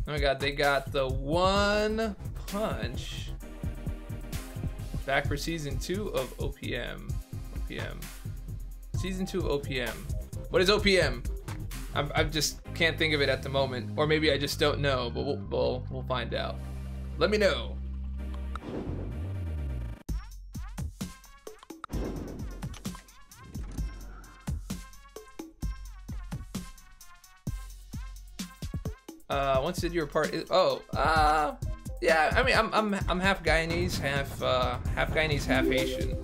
Oh my god, they got the One Punch back for season 2 of OPM. Season 2 of OPM. What is OPM? I just can't think of it at the moment, or maybe I just don't know. But we'll find out. Let me know. Once did you were part? Yeah. I mean, I'm half Guyanese, half Guyanese, half Haitian.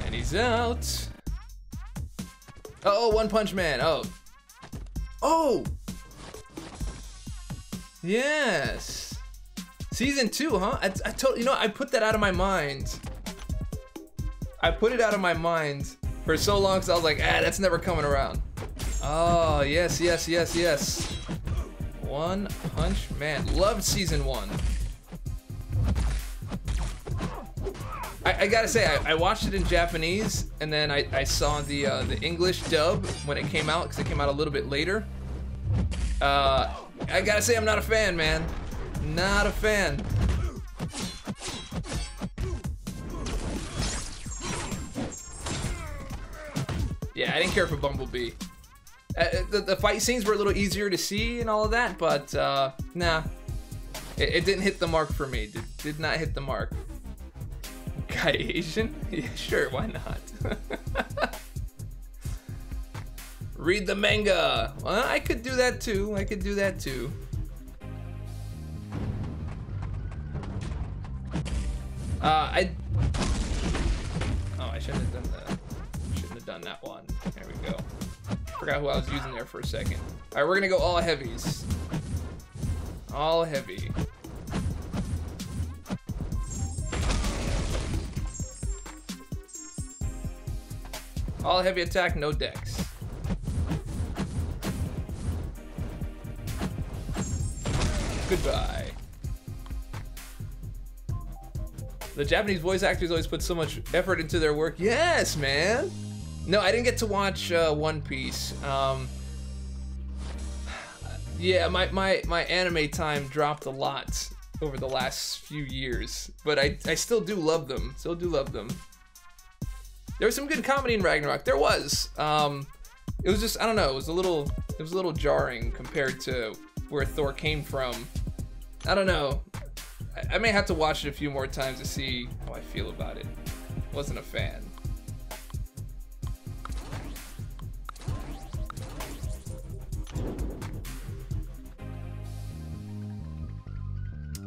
And he's out. Oh, One Punch Man. Oh. Yes. Season 2, huh? I totally, you know, I put that out of my mind. I put it out of my mind for so long because I was like, that's never coming around. Oh, yes. One Punch Man. Loved season 1. I gotta say, I watched it in Japanese, and then I saw the English dub when it came out, because it came out a little bit later. I gotta say, I'm not a fan, man. Not a fan. Yeah, I didn't care for Bumblebee. The fight scenes were a little easier to see and all of that, but nah. It didn't hit the mark for me. Did not hit the mark. Guy Asian? Yeah, sure, why not? Read the manga. Well, I could do that too. I could do that too. I shouldn't have done that. Shouldn't have done that one. There we go. Forgot who I was using there for a second. All right, we're gonna go all heavies. All heavy. All heavy attack, no dex. Goodbye. The Japanese voice actors always put so much effort into their work. Yes, man. No, I didn't get to watch One Piece. Yeah, my anime time dropped a lot over the last few years, but I still do love them. Still do love them. There was some good comedy in Ragnarok. There was. It was just, I don't know. It was a little jarring compared to where Thor came from. I don't know. I may have to watch it a few more times to see how I feel about it. Wasn't a fan.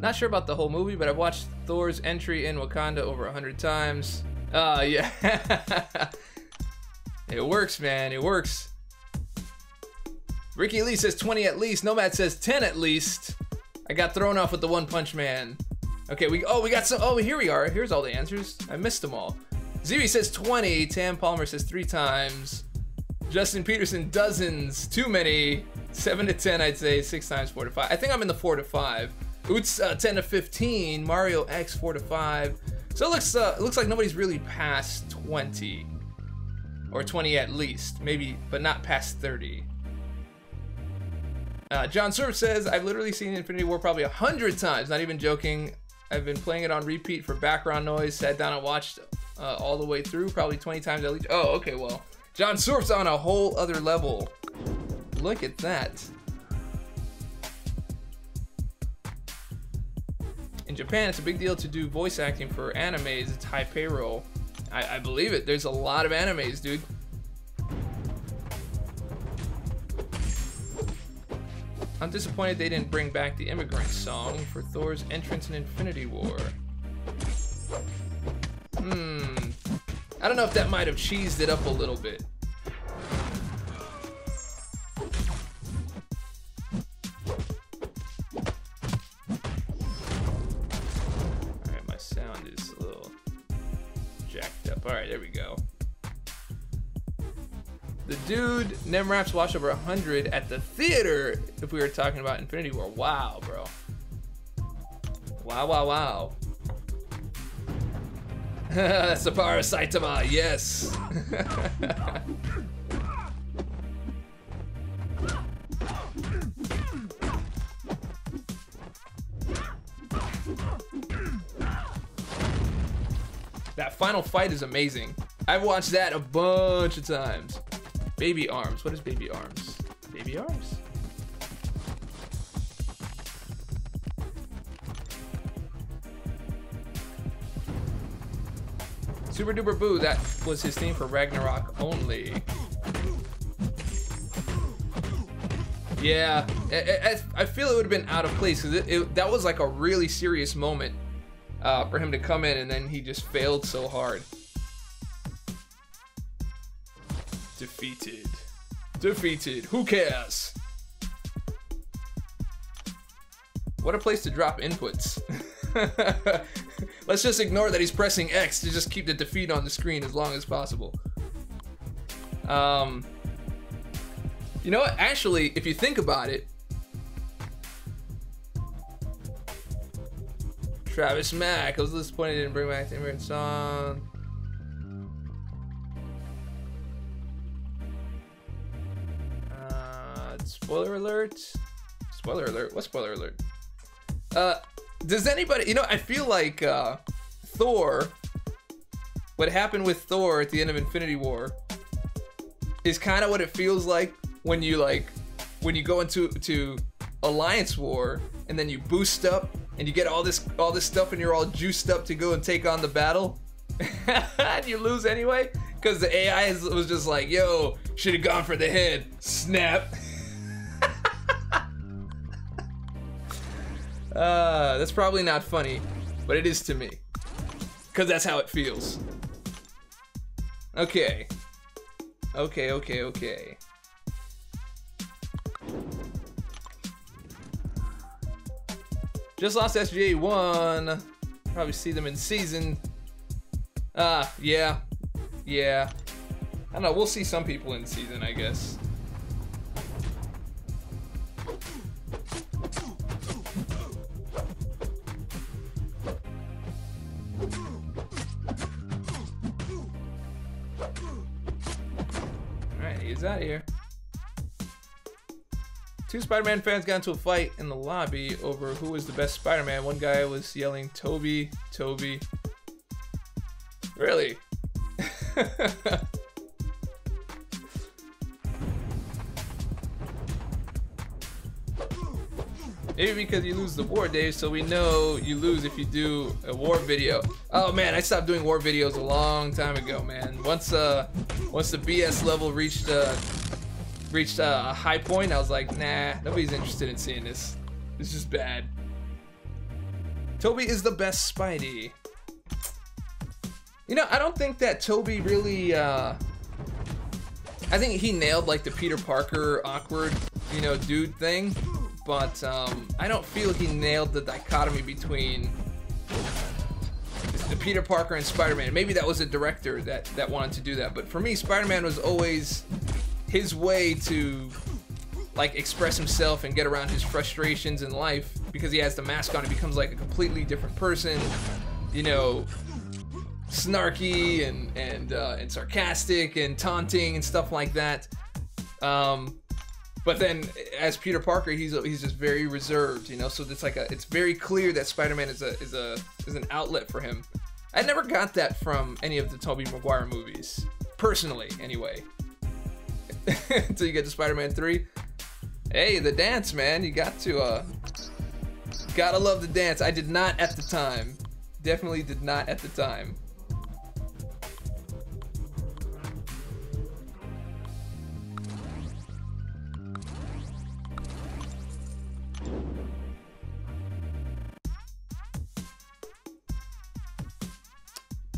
Not sure about the whole movie, but I've watched Thor's entry in Wakanda over 100 times. Yeah. It works, man. It works. Ricky Lee says 20 at least. Nomad says 10 at least. I got thrown off with the One Punch Man. Okay, we got some. Oh, here we are. Here's all the answers. I missed them all. Ziri says 20. Tam Palmer says 3 times. Justin Peterson, dozens. Too many. 7 to 10, I'd say. 6 times 4 to 5. I think I'm in the 4 to 5. Oots 10 to 15. Mario X 4 to 5. So it looks like nobody's really past 20. Or 20 at least. Maybe, but not past 30. John Serv says, I've literally seen Infinity War probably 100 times, not even joking. I've been playing it on repeat for background noise, sat down and watched all the way through, probably 20 times at least. Oh, okay, well, John Serv's on a whole other level. Look at that. In Japan, it's a big deal to do voice acting for animes. It's high payroll. I believe it. There's a lot of animes, dude. I'm disappointed they didn't bring back the Immigrant song for Thor's entrance in Infinity War. I don't know if that might have cheesed it up a little bit. Alright, my sound is a little jacked up. Alright, there we go. The dude Nemraps watched over 100 at the theater if we were talking about Infinity War. Wow, bro. Wow, wow, wow. That's the power of Saitama, yes. That final fight is amazing. I've watched that a bunch of times. Baby arms. What is baby arms? Baby arms? Super Duper Boo, that was his theme for Ragnarok only. Yeah, I feel it would have been out of place because that was like a really serious moment for him to come in, and then he just failed so hard. Defeated. Defeated. Who cares? What a place to drop inputs. Let's just ignore that he's pressing X to just keep the defeat on the screen as long as possible. You know what? Actually, if you think about it, Travis Mack, I was disappointed he didn't bring back the Immigrant song. Spoiler alert? Spoiler alert? What spoiler alert? Does anybody, you know, I feel like Thor, what happened with Thor at the end of Infinity War, is kind of what it feels like when you go into Alliance War and then you boost up and you get all this stuff and you're all juiced up to go and take on the battle and you lose anyway because the AI was just like, yo, should have gone for the head. Snap. That's probably not funny, but it is to me because that's how it feels. Okay. Just lost SGA 1. Probably see them in season. Yeah. I don't know, we'll see some people in season, I guess. Alright, he's out of here. Two Spider-Man fans got into a fight in the lobby over who was the best Spider-Man. One guy was yelling, Toby. Really? Maybe because you lose the war, Dave, so we know you lose if you do a war video. Oh man, I stopped doing war videos a long time ago, man. Once the BS level reached a high point, I was like, nah, nobody's interested in seeing this. It's just bad. Toby is the best Spidey. You know, I don't think that Toby really, I think he nailed like the Peter Parker awkward, you know, dude thing. But I don't feel he nailed the dichotomy between the Peter Parker and Spider-Man. Maybe that was a director that wanted to do that. But for me, Spider-Man was always his way to like express himself and get around his frustrations in life, because he has the mask on. He becomes like a completely different person, you know, snarky and sarcastic and taunting and stuff like that. But then as Peter Parker, he's just very reserved, you know. So it's very clear that Spider-Man is an outlet for him. I never got that from any of the Tobey Maguire movies, personally, anyway. Until you get to Spider-Man 3. Hey, the dance, man. You gotta love the dance. I did not at the time. Definitely did not at the time.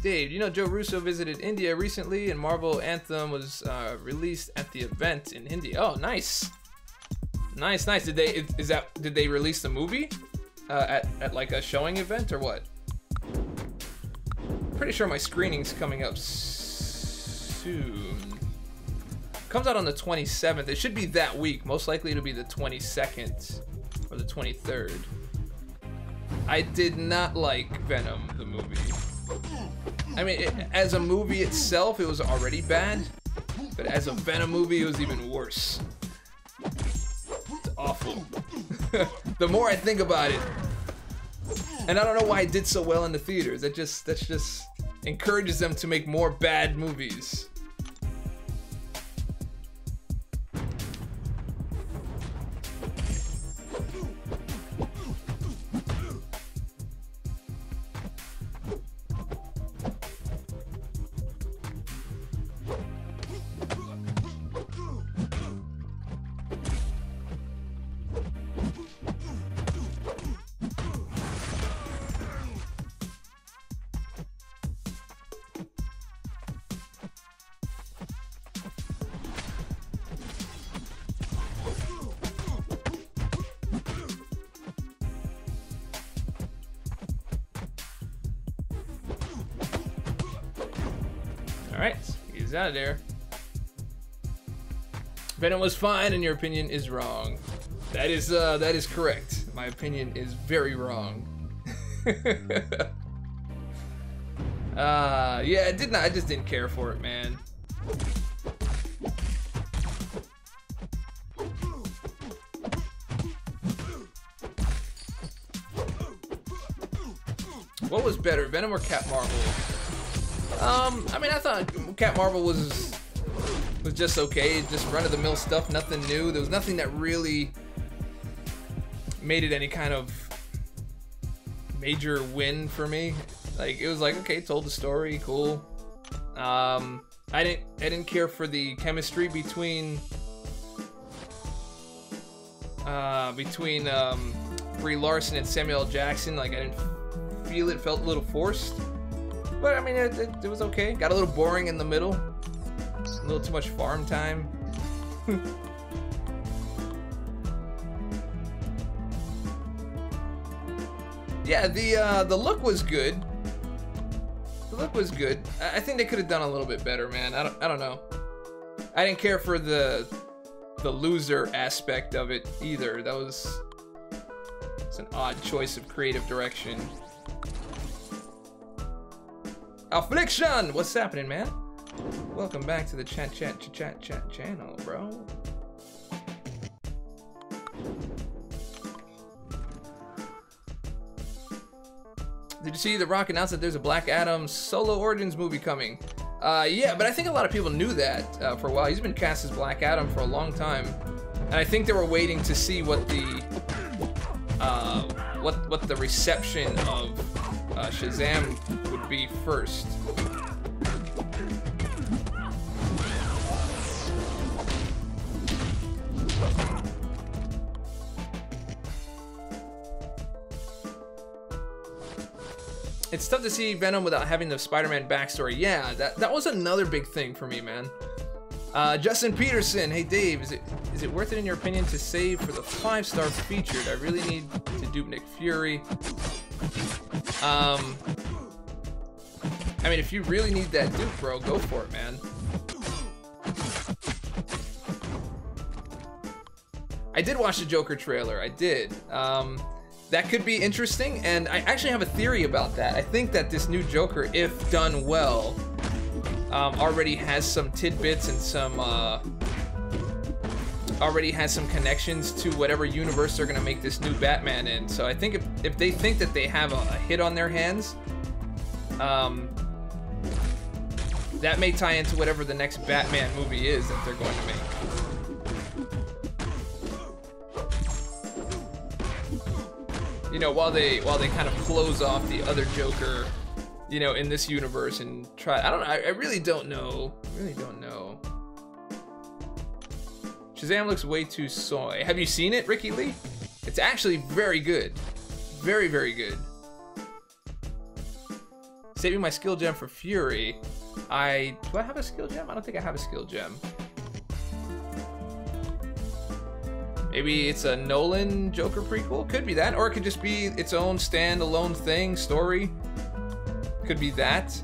Dave, you know Joe Russo visited India recently and Marvel Anthem was released at the event in India. Oh, nice. Nice. Did they release the movie at like a showing event or what? Pretty sure my screening's coming up soon. Comes out on the 27th. It should be that week. Most likely it'll be the 22nd or the 23rd. I did not like Venom, the movie. I mean, as a movie itself, it was already bad, but as a Venom movie, it was even worse. It's awful. The more I think about it, and I don't know why it did so well in the theaters. That just encourages them to make more bad movies. Alright, he's out of there. Venom was fine and your opinion is wrong. That is correct. My opinion is very wrong. Yeah, I just didn't care for it, man. What was better, Venom or Cat Marvel? I mean, I thought Cat Marvel was was just okay. Just run-of-the-mill stuff, nothing new. There was nothing that really made it any kind of major win for me. Like, it was like, okay, told the story, cool. I didn't care for the chemistry between Brie Larson and Samuel L. Jackson. Like, I didn't feel it, felt a little forced. But I mean, it was okay. Got a little boring in the middle. A little too much farm time. Yeah, the look was good. The look was good. I think they could have done a little bit better, man. I don't know. I didn't care for the loser aspect of it either. It's an odd choice of creative direction. Affliction! What's happening, man? Welcome back to the chat channel, bro. Did you see The Rock announced that there's a Black Adam solo origins movie coming? Yeah, but I think a lot of people knew that for a while. He's been cast as Black Adam for a long time, and I think they were waiting to see what the reception of Shazam would be first. It's tough to see Venom without having the Spider-Man backstory. Yeah, that was another big thing for me, man. Justin Peterson, hey Dave, is it worth it in your opinion to save for the 5-star featured? I really need to dupe Nick Fury. I mean, if you really need that dupe, bro, go for it, man. I did watch the Joker trailer, I did. That could be interesting, and I actually have a theory about that. I think that this new Joker, if done well, already has some tidbits and some already has some connections to whatever universe they're gonna make this new Batman in. So I think if they think that they have a hit on their hands, that may tie into whatever the next Batman movie is that they're going to make. You know, while they kind of close off the other Joker, you know, in this universe and try. I don't know. I really don't know. I really don't know. Shazam looks way too soy. Have you seen it, Ricky Lee? It's actually very good. Very, very good. Saving my skill gem for Fury. Do I have a skill gem? I don't think I have a skill gem. Maybe it's a Nolan Joker prequel? Could be that, or it could just be its own standalone thing, story. Could be that.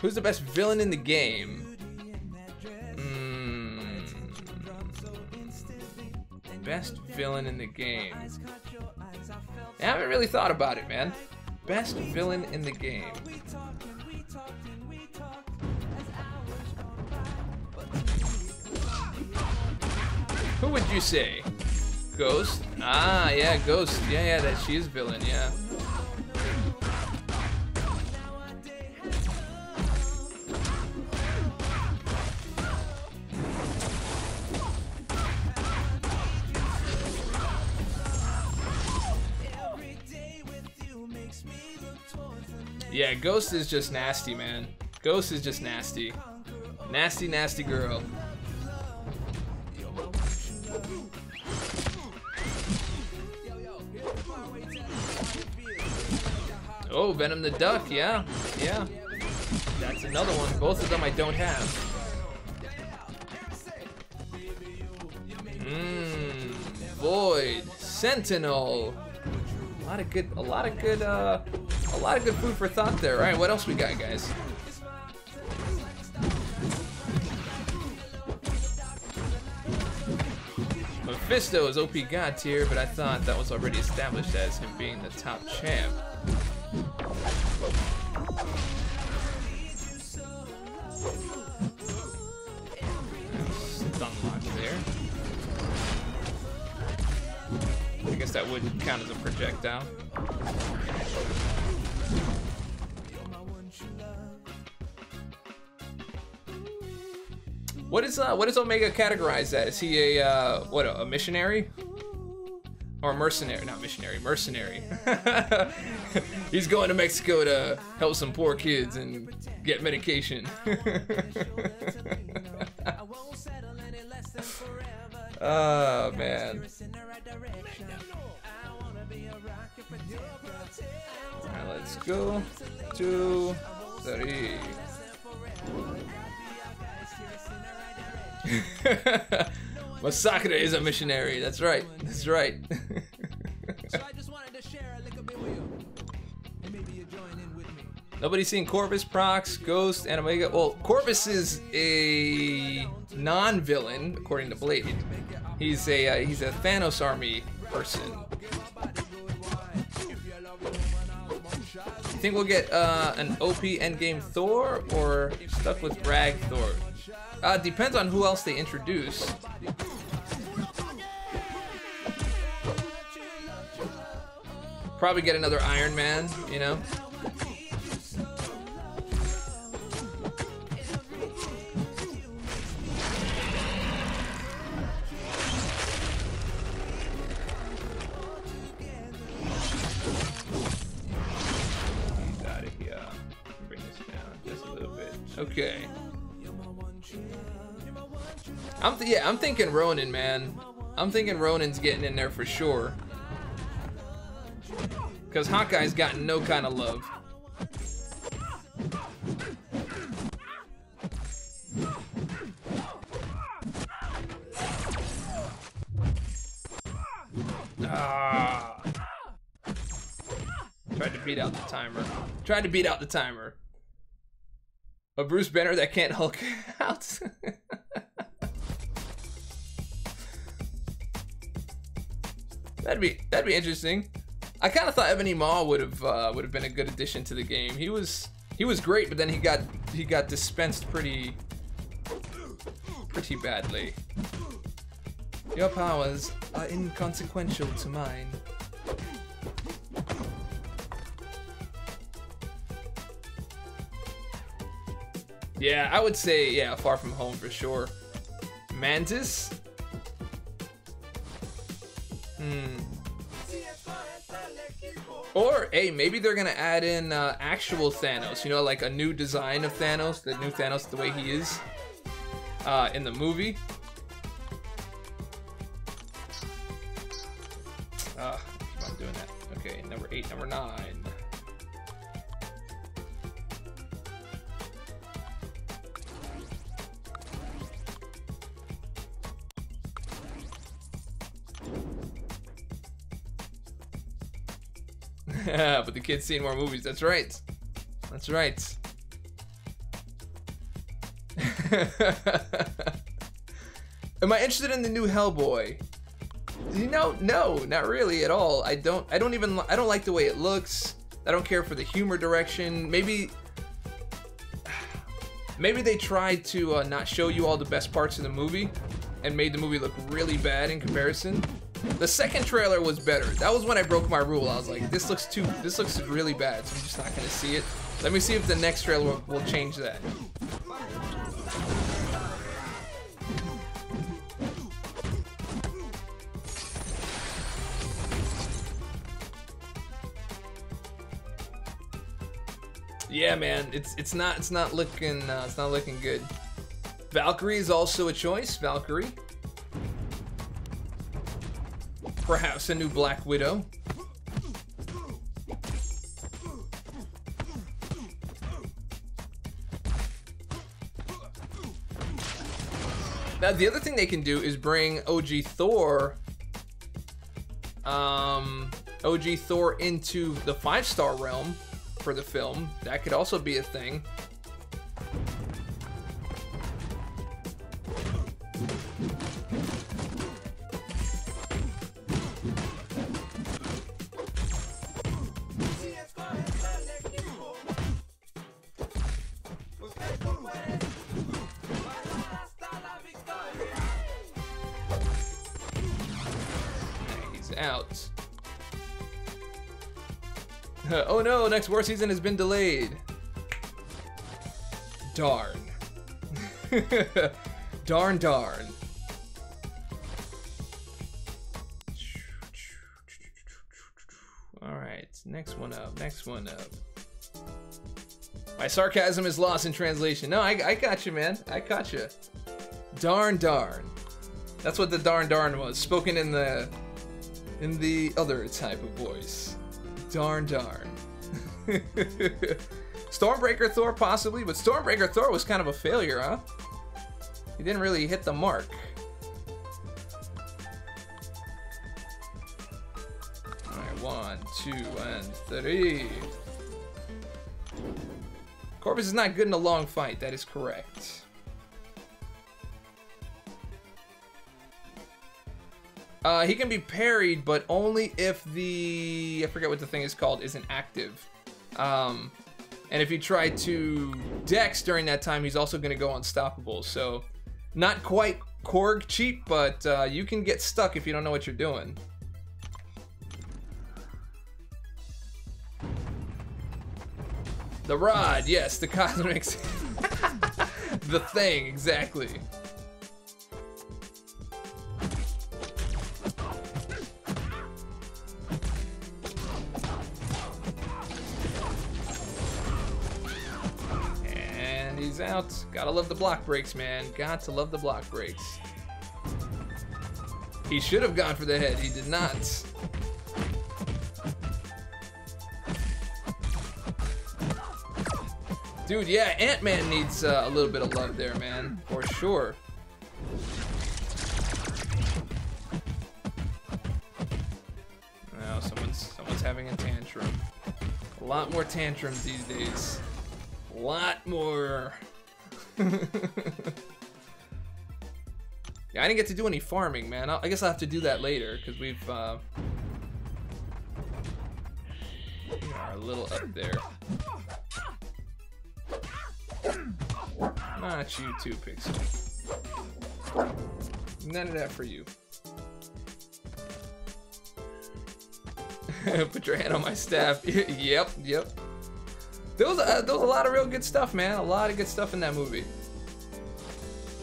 Who's the best villain in the game? Best villain in the game. I haven't really thought about it, man. Best villain in the game. Who would you say? Ghost? Ah, yeah, Ghost. Yeah, that she is villain, yeah. Yeah, Ghost is just nasty, man. Ghost is just nasty. Nasty, nasty girl. Oh, Venom the Duck, yeah. Yeah. That's another one. Both of them I don't have. Void. Sentinel. A lot of good food for thought there. All right, what else we got, guys? Mephisto is OP God tier, but I thought that was already established as him being the top champ. unlocked there. I guess that wouldn't count as a projectile. What is Omega categorized as? Is he a what, a missionary? Or a mercenary? Not missionary, mercenary. He's going to Mexico to help some poor kids and get medication. Oh man. Alright, let's go. 2, 3. Masakura is a missionary. That's right. That's right. Nobody's seen Corvus, Prox, Ghost, and Omega. Well, Corvus is a non-villain, according to Blade. He's a Thanos army person. You think we'll get an OP endgame Thor or stuck with Rag Thor? Depends on who else they introduce. Probably get another Iron Man, you know? He's out of here. Bring this down just a little bit. Okay. I'm thinking Ronin, man. I'm thinking Ronin's getting in there for sure. Because Hawkeye's gotten no kind of love. Ah. Tried to beat out the timer. Tried to beat out the timer. A Bruce Banner that can't Hulk out. That'd be interesting. I kind of thought Ebony Maw would have been a good addition to the game. He was great, but then he got dispensed pretty badly. Your powers are inconsequential to mine. Yeah, I would say, yeah, Far From Home for sure. Mantis? Or, hey, maybe they're gonna add in actual Thanos, you know, like a new design of Thanos, the new Thanos the way he is in the movie. Keep on doing that. Okay, number 8, number 9. But the kid's seen more movies. That's right. That's right. Am I interested in the new Hellboy? You know, no, not really at all. I don't like the way it looks. I don't care for the humor direction. Maybe they tried to not show you all the best parts of the movie and made the movie look really bad in comparison. The second trailer was better. That was when I broke my rule. I was like, this looks really bad, so I'm just not gonna see it. Let me see if the next trailer will change that. Yeah, man, it's not looking good. Valkyrie is also a choice. Valkyrie. Perhaps a new Black Widow. Now the other thing they can do is bring OG Thor into the 5-star realm for the film. That could also be a thing. out. Oh no, next war season has been delayed. Darn. Darn. Alright, next one up. My sarcasm is lost in translation. No, I got you, man. I caught you. Darn. That's what the darn was, spoken in the other type of voice. Darn. Stormbreaker Thor possibly, but Stormbreaker Thor was kind of a failure, huh? He didn't really hit the mark. Alright, 1, 2, and 3. Corvus is not good in a long fight, that is correct. He can be parried, but only if the, I forget what the thing is called, isn't active. And if you try to dex during that time, he's also going to go unstoppable. So, not quite Korg cheap, but you can get stuck if you don't know what you're doing. The rod, yes, the cosmics. The thing, exactly. And he's out. Gotta love the block breaks, man. Got to love the block breaks. He should have gone for the head. He did not. Dude, yeah, Ant-Man needs a little bit of love there, man, for sure. Now someone's having a tantrum. A lot more tantrums these days. A lot more. Yeah, I didn't get to do any farming, man. I guess I'll have to do that later because we are a little up there. Not you too, Pixel. None of that for you. Put your hand on my staff. Yep. There was a lot of real good stuff, man. A lot of good stuff in that movie.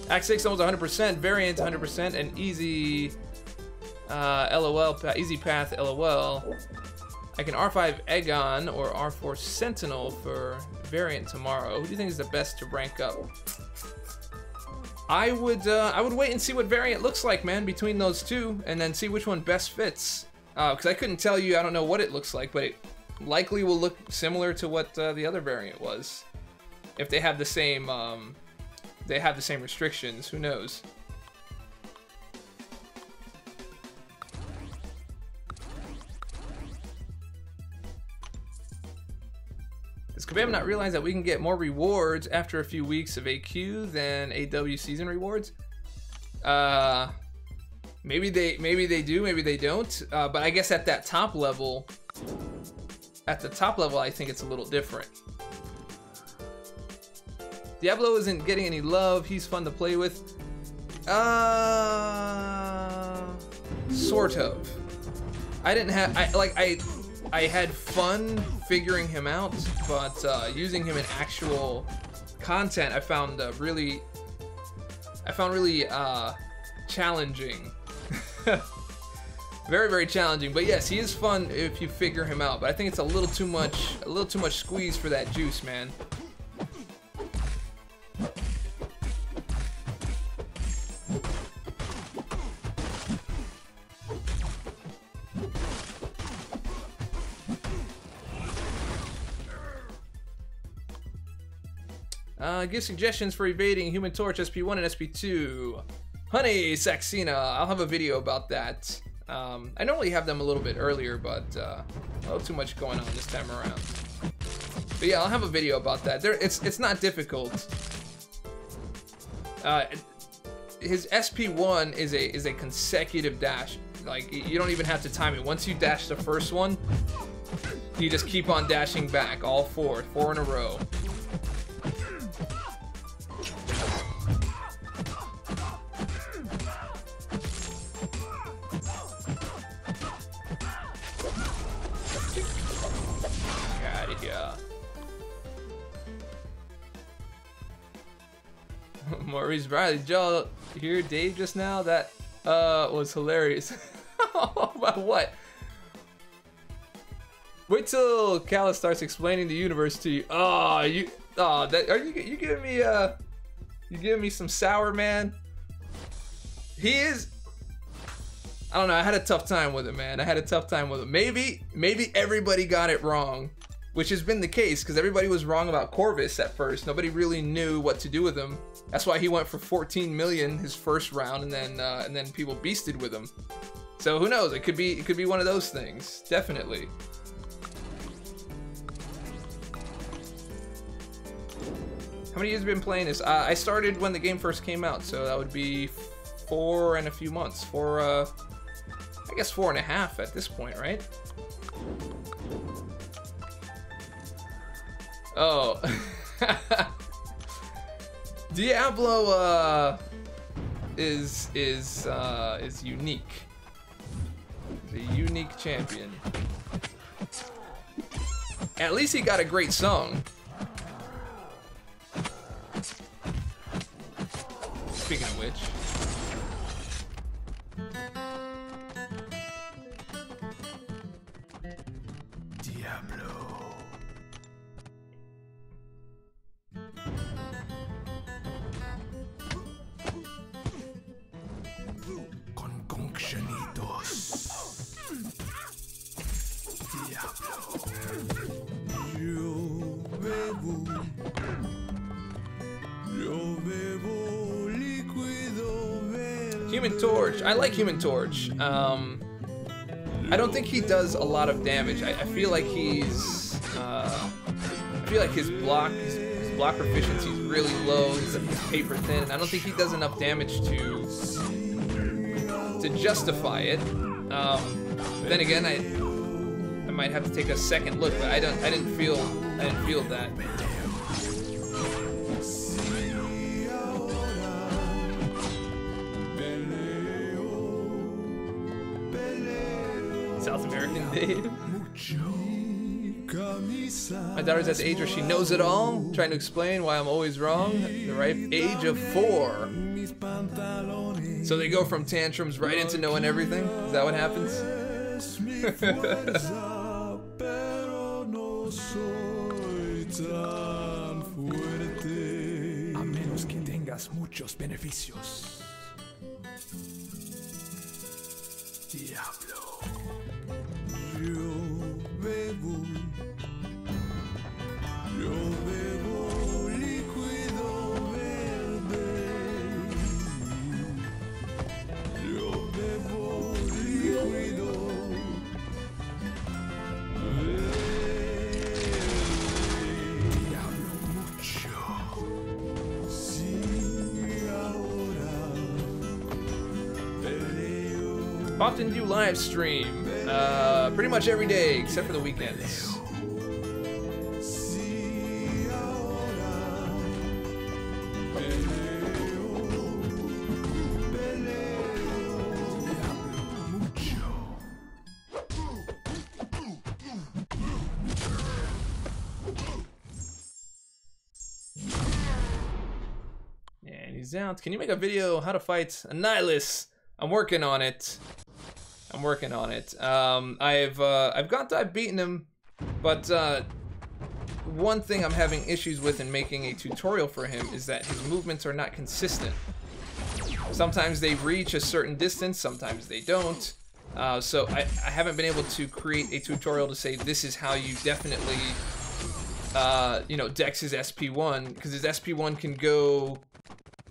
Act 6 almost 100%, variant 100%, and easy LOL, easy path LOL. I can R5 Aegon or R4 Sentinel for variant tomorrow. Who do you think is the best to rank up? I would wait and see what variant looks like, man, between those two, and then see which one best fits. Because I couldn't tell you, I don't know what it looks like, but it likely will look similar to what the other variant was. If they have the same restrictions, who knows? Does Kabam not realize that we can get more rewards after a few weeks of AQ than AW season rewards? Maybe they do, maybe they don't. But I guess at that top level, I think it's a little different. Diablo isn't getting any love. He's fun to play with. Sort of. I had fun figuring him out, but using him in actual content, I found really challenging. Very, very challenging. But yes, he is fun if you figure him out. But I think it's a little too much squeeze for that juice, man. Give suggestions for evading Human Torch SP1 and SP2. Honey, Saxena, I'll have a video about that. I normally have them a little bit earlier, but a little too much going on this time around. But yeah, I'll have a video about that. It's not difficult. His SP1 is a consecutive dash. Like, you don't even have to time it. Once you dash the first one, you just keep on dashing back, all four in a row. Maurice Riley. Did y'all hear Dave just now? That was hilarious. About what? Wait till Callus starts explaining the universe to you. Oh, are you giving me you giving me some sour, man? He is. I don't know. I had a tough time with him, man. I had a tough time with him. Maybe everybody got it wrong, which has been the case because everybody was wrong about Corvus at first. Nobody really knew what to do with him. That's why he went for 14 million his first round, and then people beasted with him. So who knows? It could be one of those things. Definitely. How many years have you been playing this? I started when the game first came out, so that would be 4 and a few months. I guess 4.5 at this point, right? Oh. Diablo is unique. He's a unique champion. At least he got a great song. Speaking of which. Diablo. Conconctionitos. Diablo. Yo bebo. Yo bebo líquido verde. Human Torch. I like Human Torch. I don't think he does a lot of damage. I feel like he's I feel like his block proficiency is really low. He's paper thin, and I don't think he does enough damage to justify it. Then again, I might have to take a second look, but I didn't feel that. South American Dave. My daughter's at the age where she knows it all, trying to explain why I'm always wrong. The ripe age of 4. So they go from tantrums right into knowing everything? Is that what happens? A menos que tengas muchos beneficios. Diablo. Yo bebo líquido verde. Yo bebo líquido verde. Diablo mucho. Sí, ahora peleo. Often do live stream. Pretty much every day, except for the weekends. And he's out. Can you make a video how to fight a Nihilus? I'm working on it. I've beaten him, but one thing I'm having issues with in making a tutorial for him is that his movements are not consistent. Sometimes they reach a certain distance, sometimes they don't. So I haven't been able to create a tutorial to say this is how you definitely, dex his SP1, because his SP1 can go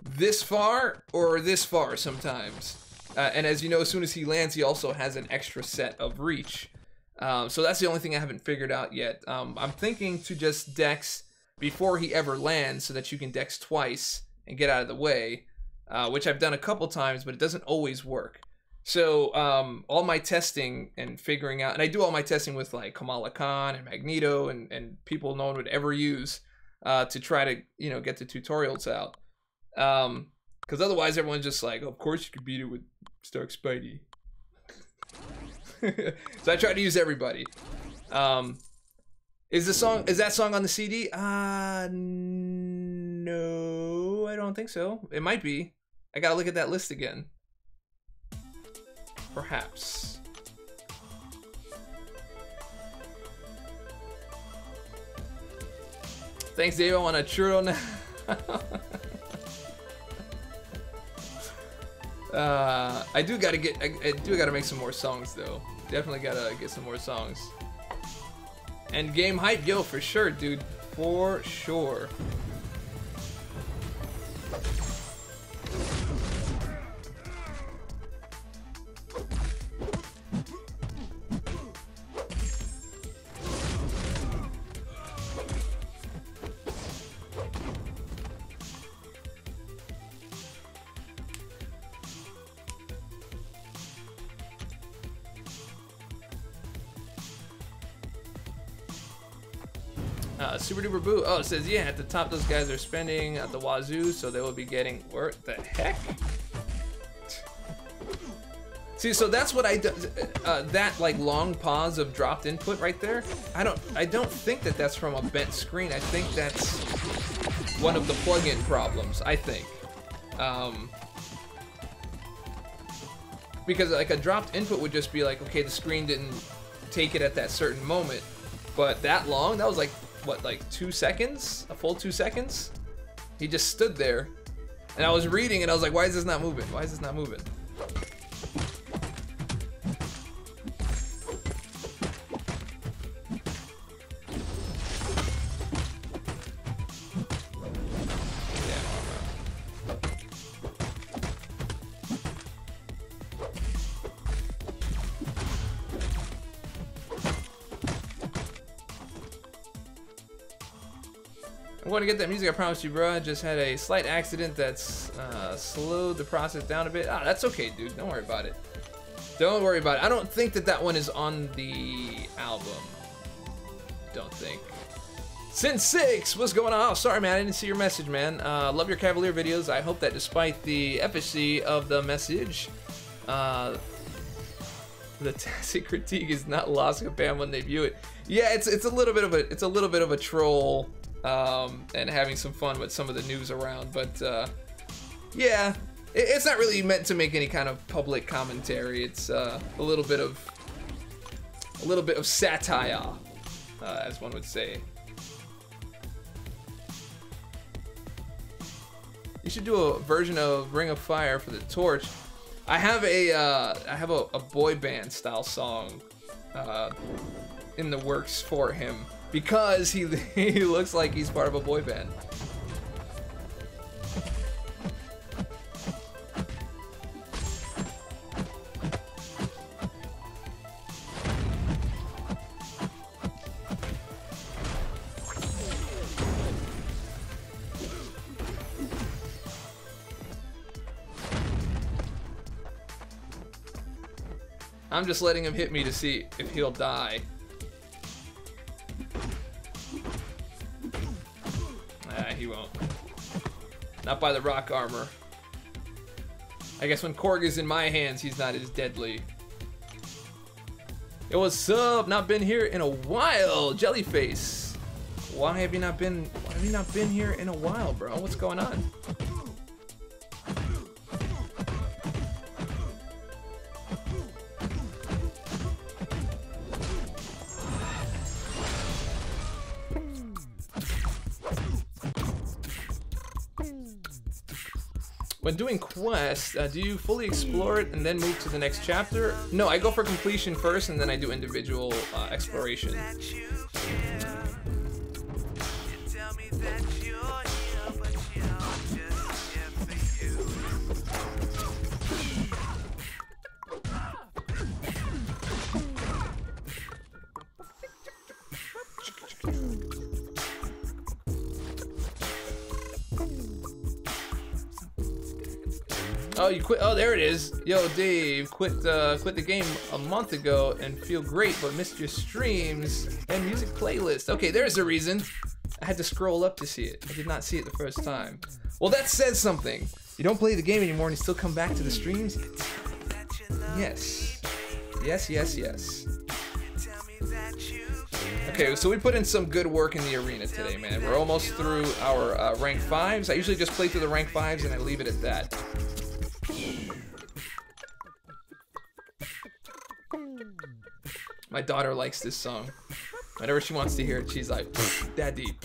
this far or this far sometimes. And as you know, as soon as he lands, he also has an extra set of reach. So that's the only thing I haven't figured out yet. I'm thinking to just dex before he ever lands so that you can dex twice and get out of the way, which I've done a couple times, but it doesn't always work. So all my testing and figuring out, and I do all my testing with like Kamala Khan and Magneto and people no one would ever use to try to, get the tutorials out. Because otherwise everyone's just like, oh, of course you could beat it with Stark Spidey. So I try to use everybody. Is that song on the CD? No, I I don't think so. It might be. I gotta look at that list again. Perhaps. Thanks, Dave. On a churro now. I do gotta make some more songs though. Definitely gotta get some more songs. And game hype, yo, for sure, dude. For sure. Super duper boo. Oh, it says, yeah, at the top, those guys are spending at the wazoo, so they will be getting. What the heck? See, so that's what I do. That like long pause of dropped input right there. I don't think that that's from a bent screen. I think that's one of the plugin problems. I think. Because like a dropped input would just be like, okay, the screen didn't take it at that certain moment, but that long, that was like. What, like 2 seconds? A full 2 seconds? He just stood there, and I was reading, and I was like, why is this not moving? Why is this not moving? I'm going to get that music, I promise you, bro. I just had a slight accident that's slowed the process down a bit. Ah, that's okay, dude. Don't worry about it. Don't worry about it. I don't think that that one is on the album. Don't think. Sin6, what's going on? Oh, sorry, man. I didn't see your message, man. Love your Cavalier videos. I hope that despite the efficacy of the message, the tacit critique is not lost Japan when they view it. Yeah, it's a little bit of a troll. And having some fun with some of the news around, but yeah, it's not really meant to make any kind of public commentary. It's a little bit of satire, as one would say. You should do a version of Ring of Fire for the Torch. I have a boy band style song in the works for him. Because he looks like he's part of a boy band. I'm just letting him hit me to see if he'll die. He won't. Not by the rock armor. I guess when Korg is in my hands, he's not as deadly. Yo, what's up? Not been here in a while, Jellyface. Why have you not been here in a while, bro? What's going on? When doing quests, do you fully explore it and then move to the next chapter? No, I go for completion first and then I do individual exploration. Oh, you quit. Oh, there it is. Yo, Dave, quit the game a month ago and feel great, but missed your streams and music playlist. Okay, there's the reason. I had to scroll up to see it. I did not see it the first time. Well, that says something. You don't play the game anymore and you still come back to the streams? Yes. Yes, yes, yes. Okay, so we put in some good work in the arena today, man. We're almost through our rank 5s. I usually just play through the rank 5s and I leave it at that. My daughter likes this song. Whenever she wants to hear it, she's like, Daddy.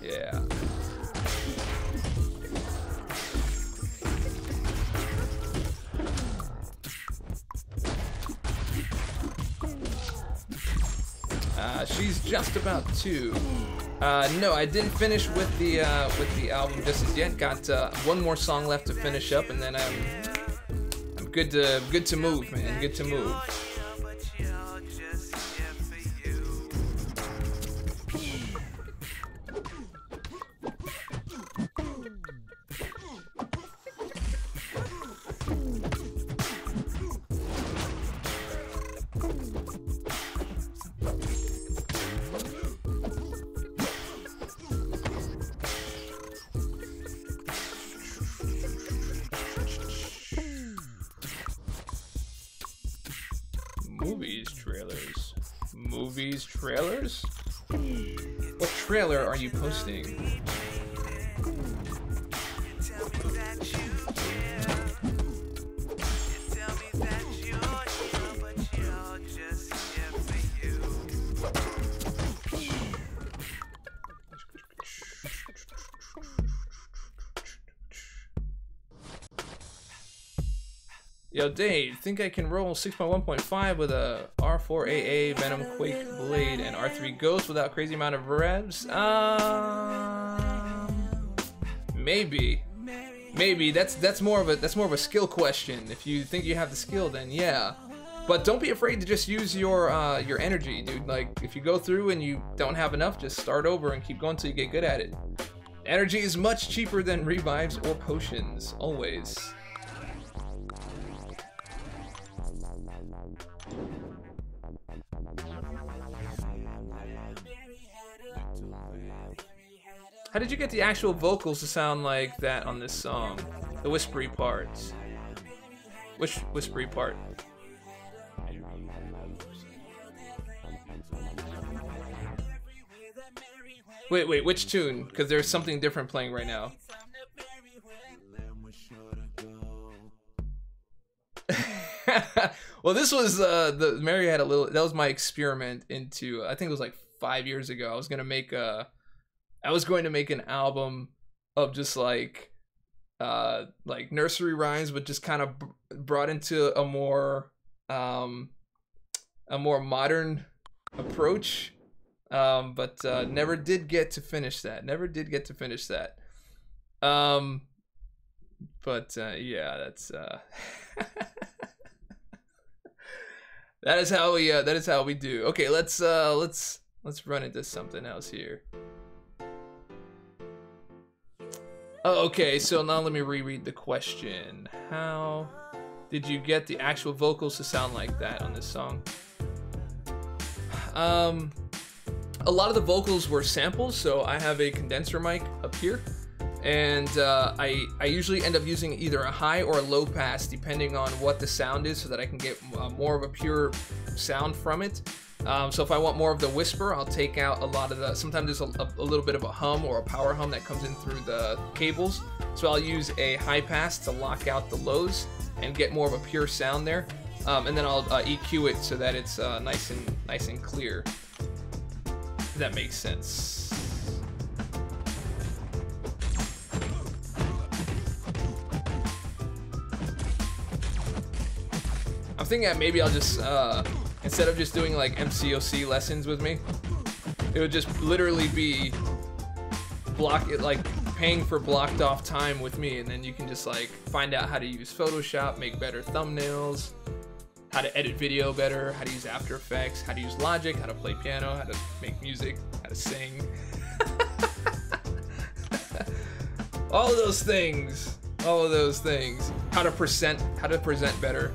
Yeah. She's just about to. No, I didn't finish with the album just as yet. Got one more song left to finish up, and then I'm good to move, man. Good to move. Movies trailers? What trailer are you posting? Yo, Dave, think I can roll 6.1.5 with a R4AA Venom Quake Blade and R3 Ghost without crazy amount of revs? Maybe. That's more of a skill question. If you think you have the skill, then yeah. But don't be afraid to just use your energy, dude. Like if you go through and you don't have enough, just start over and keep going until you get good at it. Energy is much cheaper than revives or potions, always. How did you get the actual vocals to sound like that on this song? The whispery parts. Which whispery part? Wait, which tune? Because there's something different playing right now. Well, this was the Mary had a little. That was my experiment into. I think it was like 5 years ago. I was going to make an album of just like nursery rhymes, but just kind of brought into a more modern approach. But never did get to finish that. But yeah, that's that is how we do. Okay, let's run into something else here. Oh, okay, so now let me reread the question. How did you get the actual vocals to sound like that on this song? A lot of the vocals were samples, so I have a condenser mic up here, and I usually end up using either a high or a low pass depending on what the sound is, so that I can get more of a pure sound from it. So if I want more of the whisper, I'll take out a lot of the, sometimes there's a little bit of a hum or a power hum that comes in through the cables. So I'll use a high pass to lock out the lows and get more of a pure sound there. And then I'll EQ it so that it's nice and clear. If that makes sense. I'm thinking that maybe I'll just instead of just doing like MCOC lessons with me, it would just literally be paying for blocked off time with me, and then you can just like find out how to use Photoshop, make better thumbnails, how to edit video better, how to use After Effects, how to use Logic, how to play piano, how to make music, how to sing. All of those things. How to present better.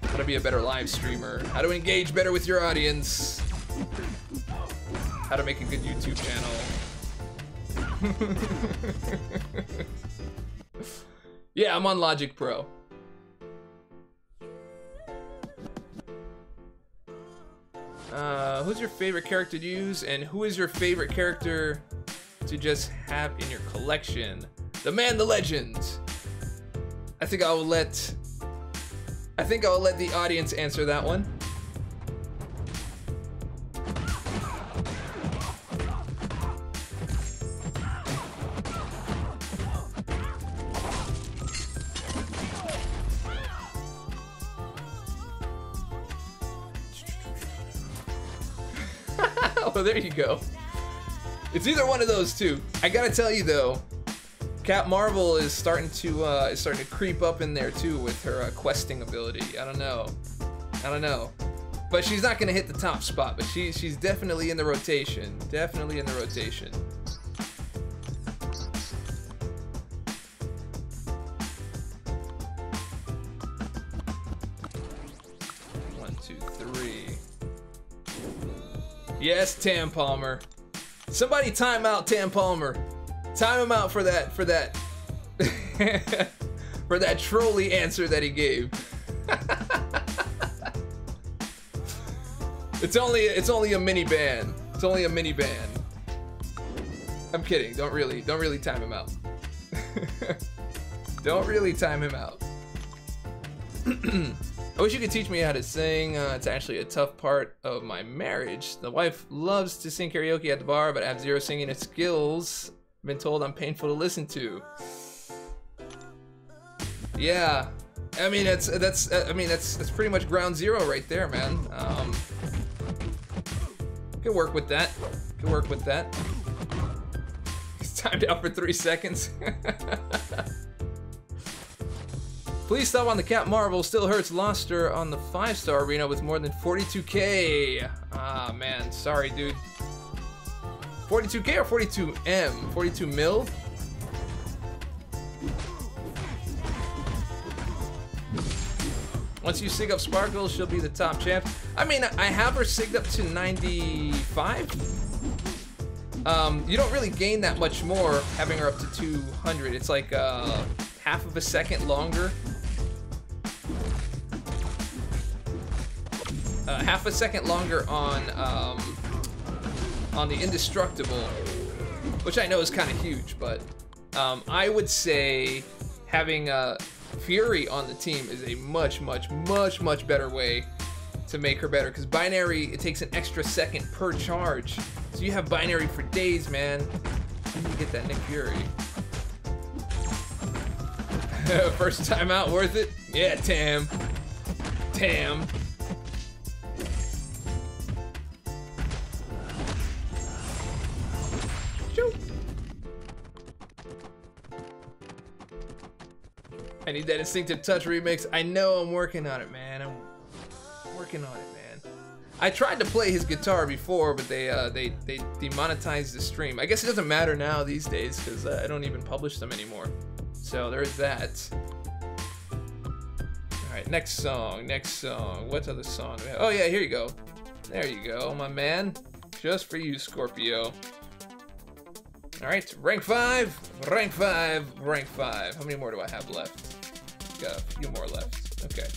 How to be a better live streamer, how to engage better with your audience, how to make a good YouTube channel. Yeah, I'm on Logic Pro. Who's your favorite character to use, and who is your favorite character to just have in your collection? The man, the legend. I think I'll let the audience answer that one. Oh, there you go. It's either one of those two. I gotta tell you though, Cat Marvel is starting to creep up in there too with her questing ability. I don't know, but she's not gonna hit the top spot. But she's definitely in the rotation. Definitely in the rotation. One, two, three. Yes, Tam Palmer. Somebody time out Tam Palmer. Time him out for that for that trolly answer that he gave. It's only a mini ban. It's only a mini ban. I'm kidding. Don't really time him out. Don't really time him out. I wish you could teach me how to sing. It's actually a tough part of my marriage. The wife loves to sing karaoke at the bar, but I have zero singing skills. I've been told I'm painful to listen to. Yeah, I mean that's pretty much ground zero right there, man. Could work with that. Could work with that. He's timed out for 3 seconds. Please stop on the Cat Marvel. Still hurts. Lost her on the 5-star arena with more than 42k. Ah, man. Sorry, dude. 42k or 42m? 42 mil? Once you sig up Sparkle, she'll be the top champ. I mean, I have her sigged up to 95. You don't really gain that much more having her up to 200. It's like half of a second longer. Half a second longer on the Indestructible, which I know is kind of huge, but I would say having Fury on the team is a much better way to make her better, because Binary, it takes an extra second per charge, so you have Binary for days, man. You can get that Nick Fury. First time out, worth it? Yeah, Tam. Tam. I need that Instinctive Touch remix. I know, I'm working on it, man. I'm working on it, man. I tried to play his guitar before, but they demonetized the stream. I guess it doesn't matter now these days, because I don't even publish them anymore. So there's that. All right, next song. What other song do we have? Oh yeah, here you go. There you go, my man. Just for you, Scorpio. All right, rank 5. How many more do I have left? Got a few more left. Okay.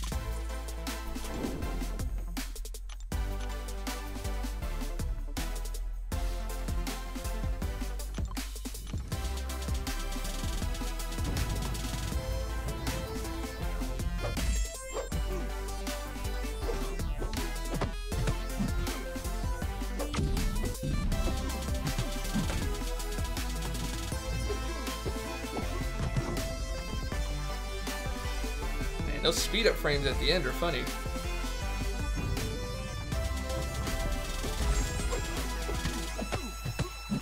Those speed up frames at the end are funny.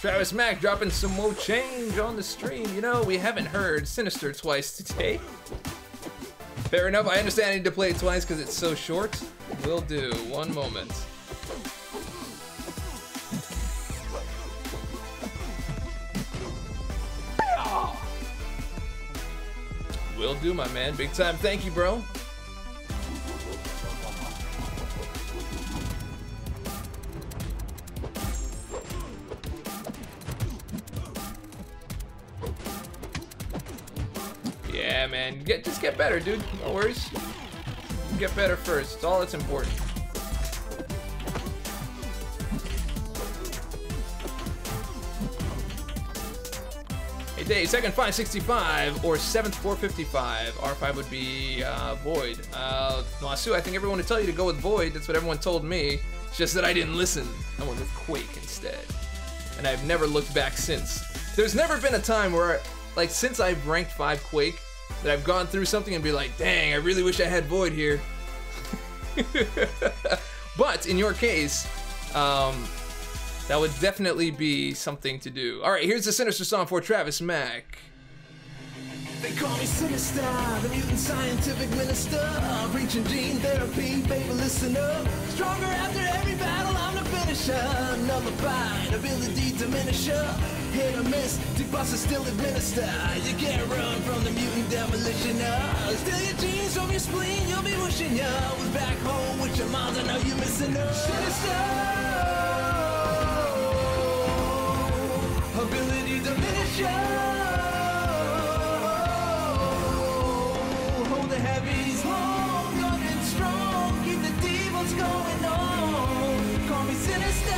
Travis Mack dropping some more change on the stream. You know, we haven't heard Sinister twice today. Fair enough, I understand I need to play it twice because it's so short. Will do, one moment. Will do, my man. Big time. Thank you, bro. Yeah, man. Just get better, dude. No worries. Get better first. It's all that's important. Hey, Dave, second 565 or seventh 455. R5 would be Void. Masu, I think everyone would tell you to go with Void. That's what everyone told me. It's just that I didn't listen. I went with Quake instead. And I've never looked back since. There's never been a time where, like, since I've ranked 5 Quake, that I've gone through something and be like, dang, I really wish I had Void here. But in your case, that would definitely be something to do. All right, here's the Sinister song for Travis Mack. They call me Sinister, the mutant scientific minister. Preaching gene therapy, baby, listen up. Stronger after every battle, I'm the finisher. Nullified, ability diminisher. Hit or miss, deep bosses still administer. You can't run from the mutant demolitioner. Steal your genes from your spleen, you'll be wishing you was back home with your moms. I know you're missing her. Sinister, ability diminisher. Hold the heavies long, young and strong. Keep the demons going on. Call me Sinister.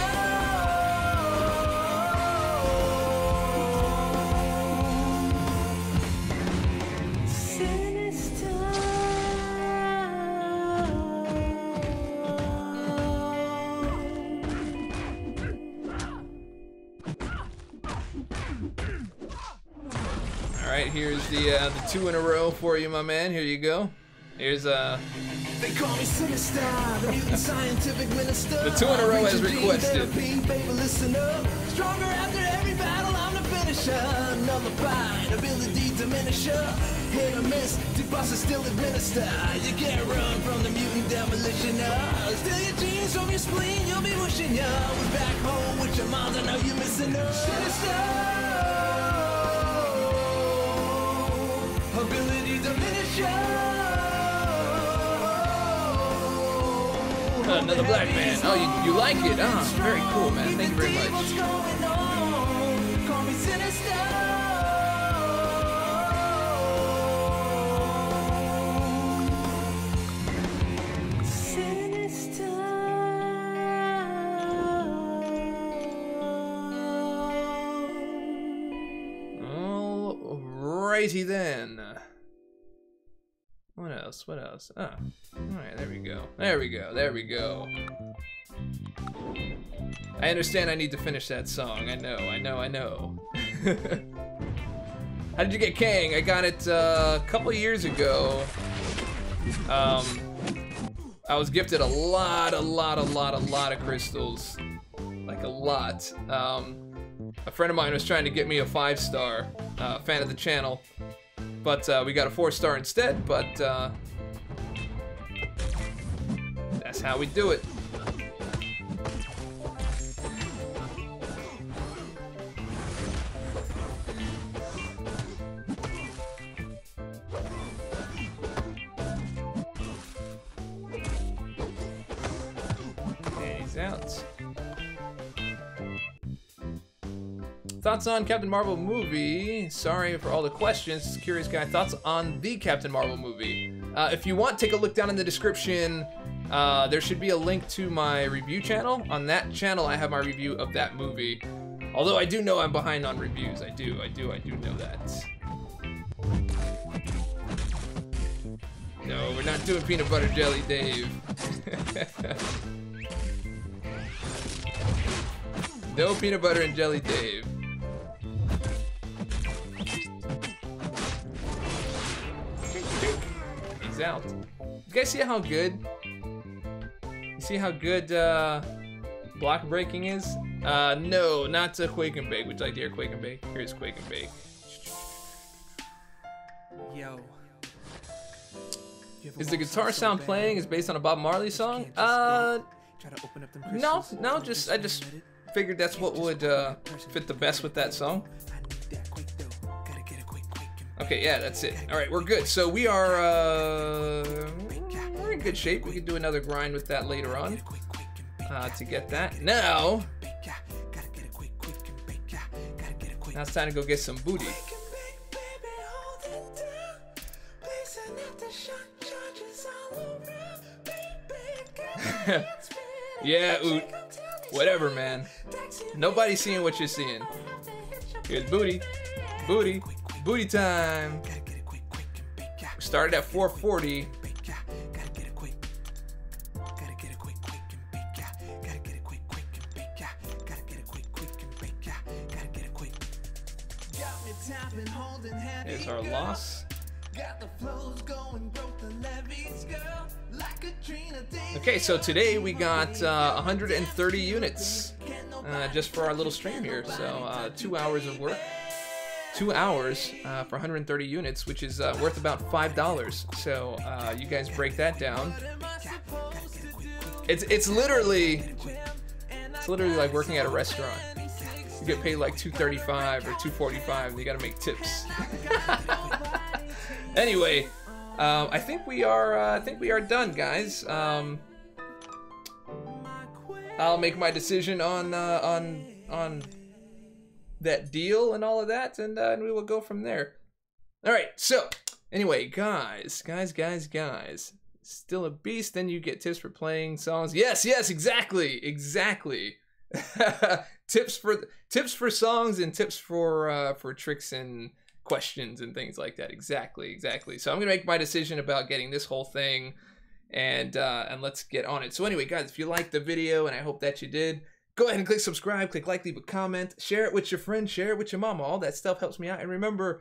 Alright, here's the 2 in a row for you, my man. Here you go. Here's They call me Sinister, the mutant scientific minister. The 2 in a row as requested. Baby, listen up. Stronger after every battle, I'm the finisher. Nullified, ability diminisher. Hit or miss, deep bosses still administer. You can't run from the mutant demolitioner. Steal your genes from your spleen, you'll be wishing you was back home with your moms. I know you're missing her. Sinister. Ability diminisher. Another black man. Oh, you like it? Ah, very cool, man. Thank you very much. Call me Sinister. Alrighty then. What else? What else? Ah, alright, there we go. There we go. There we go. I understand I need to finish that song. I know. How did you get Kang? I got it a couple of years ago. I was gifted a lot of crystals. Like a lot. A friend of mine was trying to get me a 5-star, fan of the channel. But we got a 4-star instead, but that's how we do it. And he's out. Thoughts on Captain Marvel movie? Sorry for all the questions. Curious guy. Thoughts on the Captain Marvel movie? If you want, take a look down in the description. There should be a link to my review channel. On that channel, I have my review of that movie. Although I do know I'm behind on reviews. I do know that. No, we're not doing peanut butter jelly, Dave. No peanut butter and jelly, Dave. He's out. You guys see how good? You see how good block breaking is? No, not to Quake and Bake. Would you like to hear Quake and Bake? Here's Quake and Bake. Yo. Is the guitar sound playing is based on a Bob Marley song? No, I just figured that's what would fit the best with that song. Okay, yeah, that's it. All right, we're good. So we are we're in good shape. We could do another grind with that later on to get that. Now it's time to go get some booty. Yeah, oot. Whatever, man. Nobody's seeing what you're seeing. Here's booty. Booty. Booty time. Started at 440. Here's our loss. Okay, so today we got 130 units just for our little stream here. So 2 hours of work. 2 hours for 130 units, which is worth about $5. So you guys break that down. It's literally like working at a restaurant. You get paid like $2.35 or $2.45, and you gotta make tips. Anyway, I think we are done, guys. I'll make my decision on that deal and all of that, and we will go from there. All right. So anyway, guys, still a beast. Then you get tips for playing songs. Yes, exactly. tips for songs and tips for tricks and questions and things like that. Exactly. So I'm gonna make my decision about getting this whole thing, and let's get on it. So anyway, guys, if you liked the video, and I hope that you did, go ahead and click subscribe, click like, leave a comment, share it with your friends, share it with your mama. All that stuff helps me out. And remember,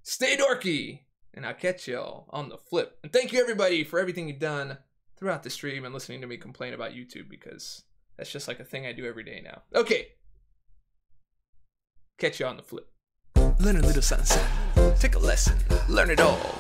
stay dorky, and I'll catch y'all on the flip. And thank you everybody for everything you've done throughout the stream and listening to me complain about YouTube, because that's just like a thing I do every day now. Okay. Catch you on the flip. Learn a little something. Take a lesson. Learn it all.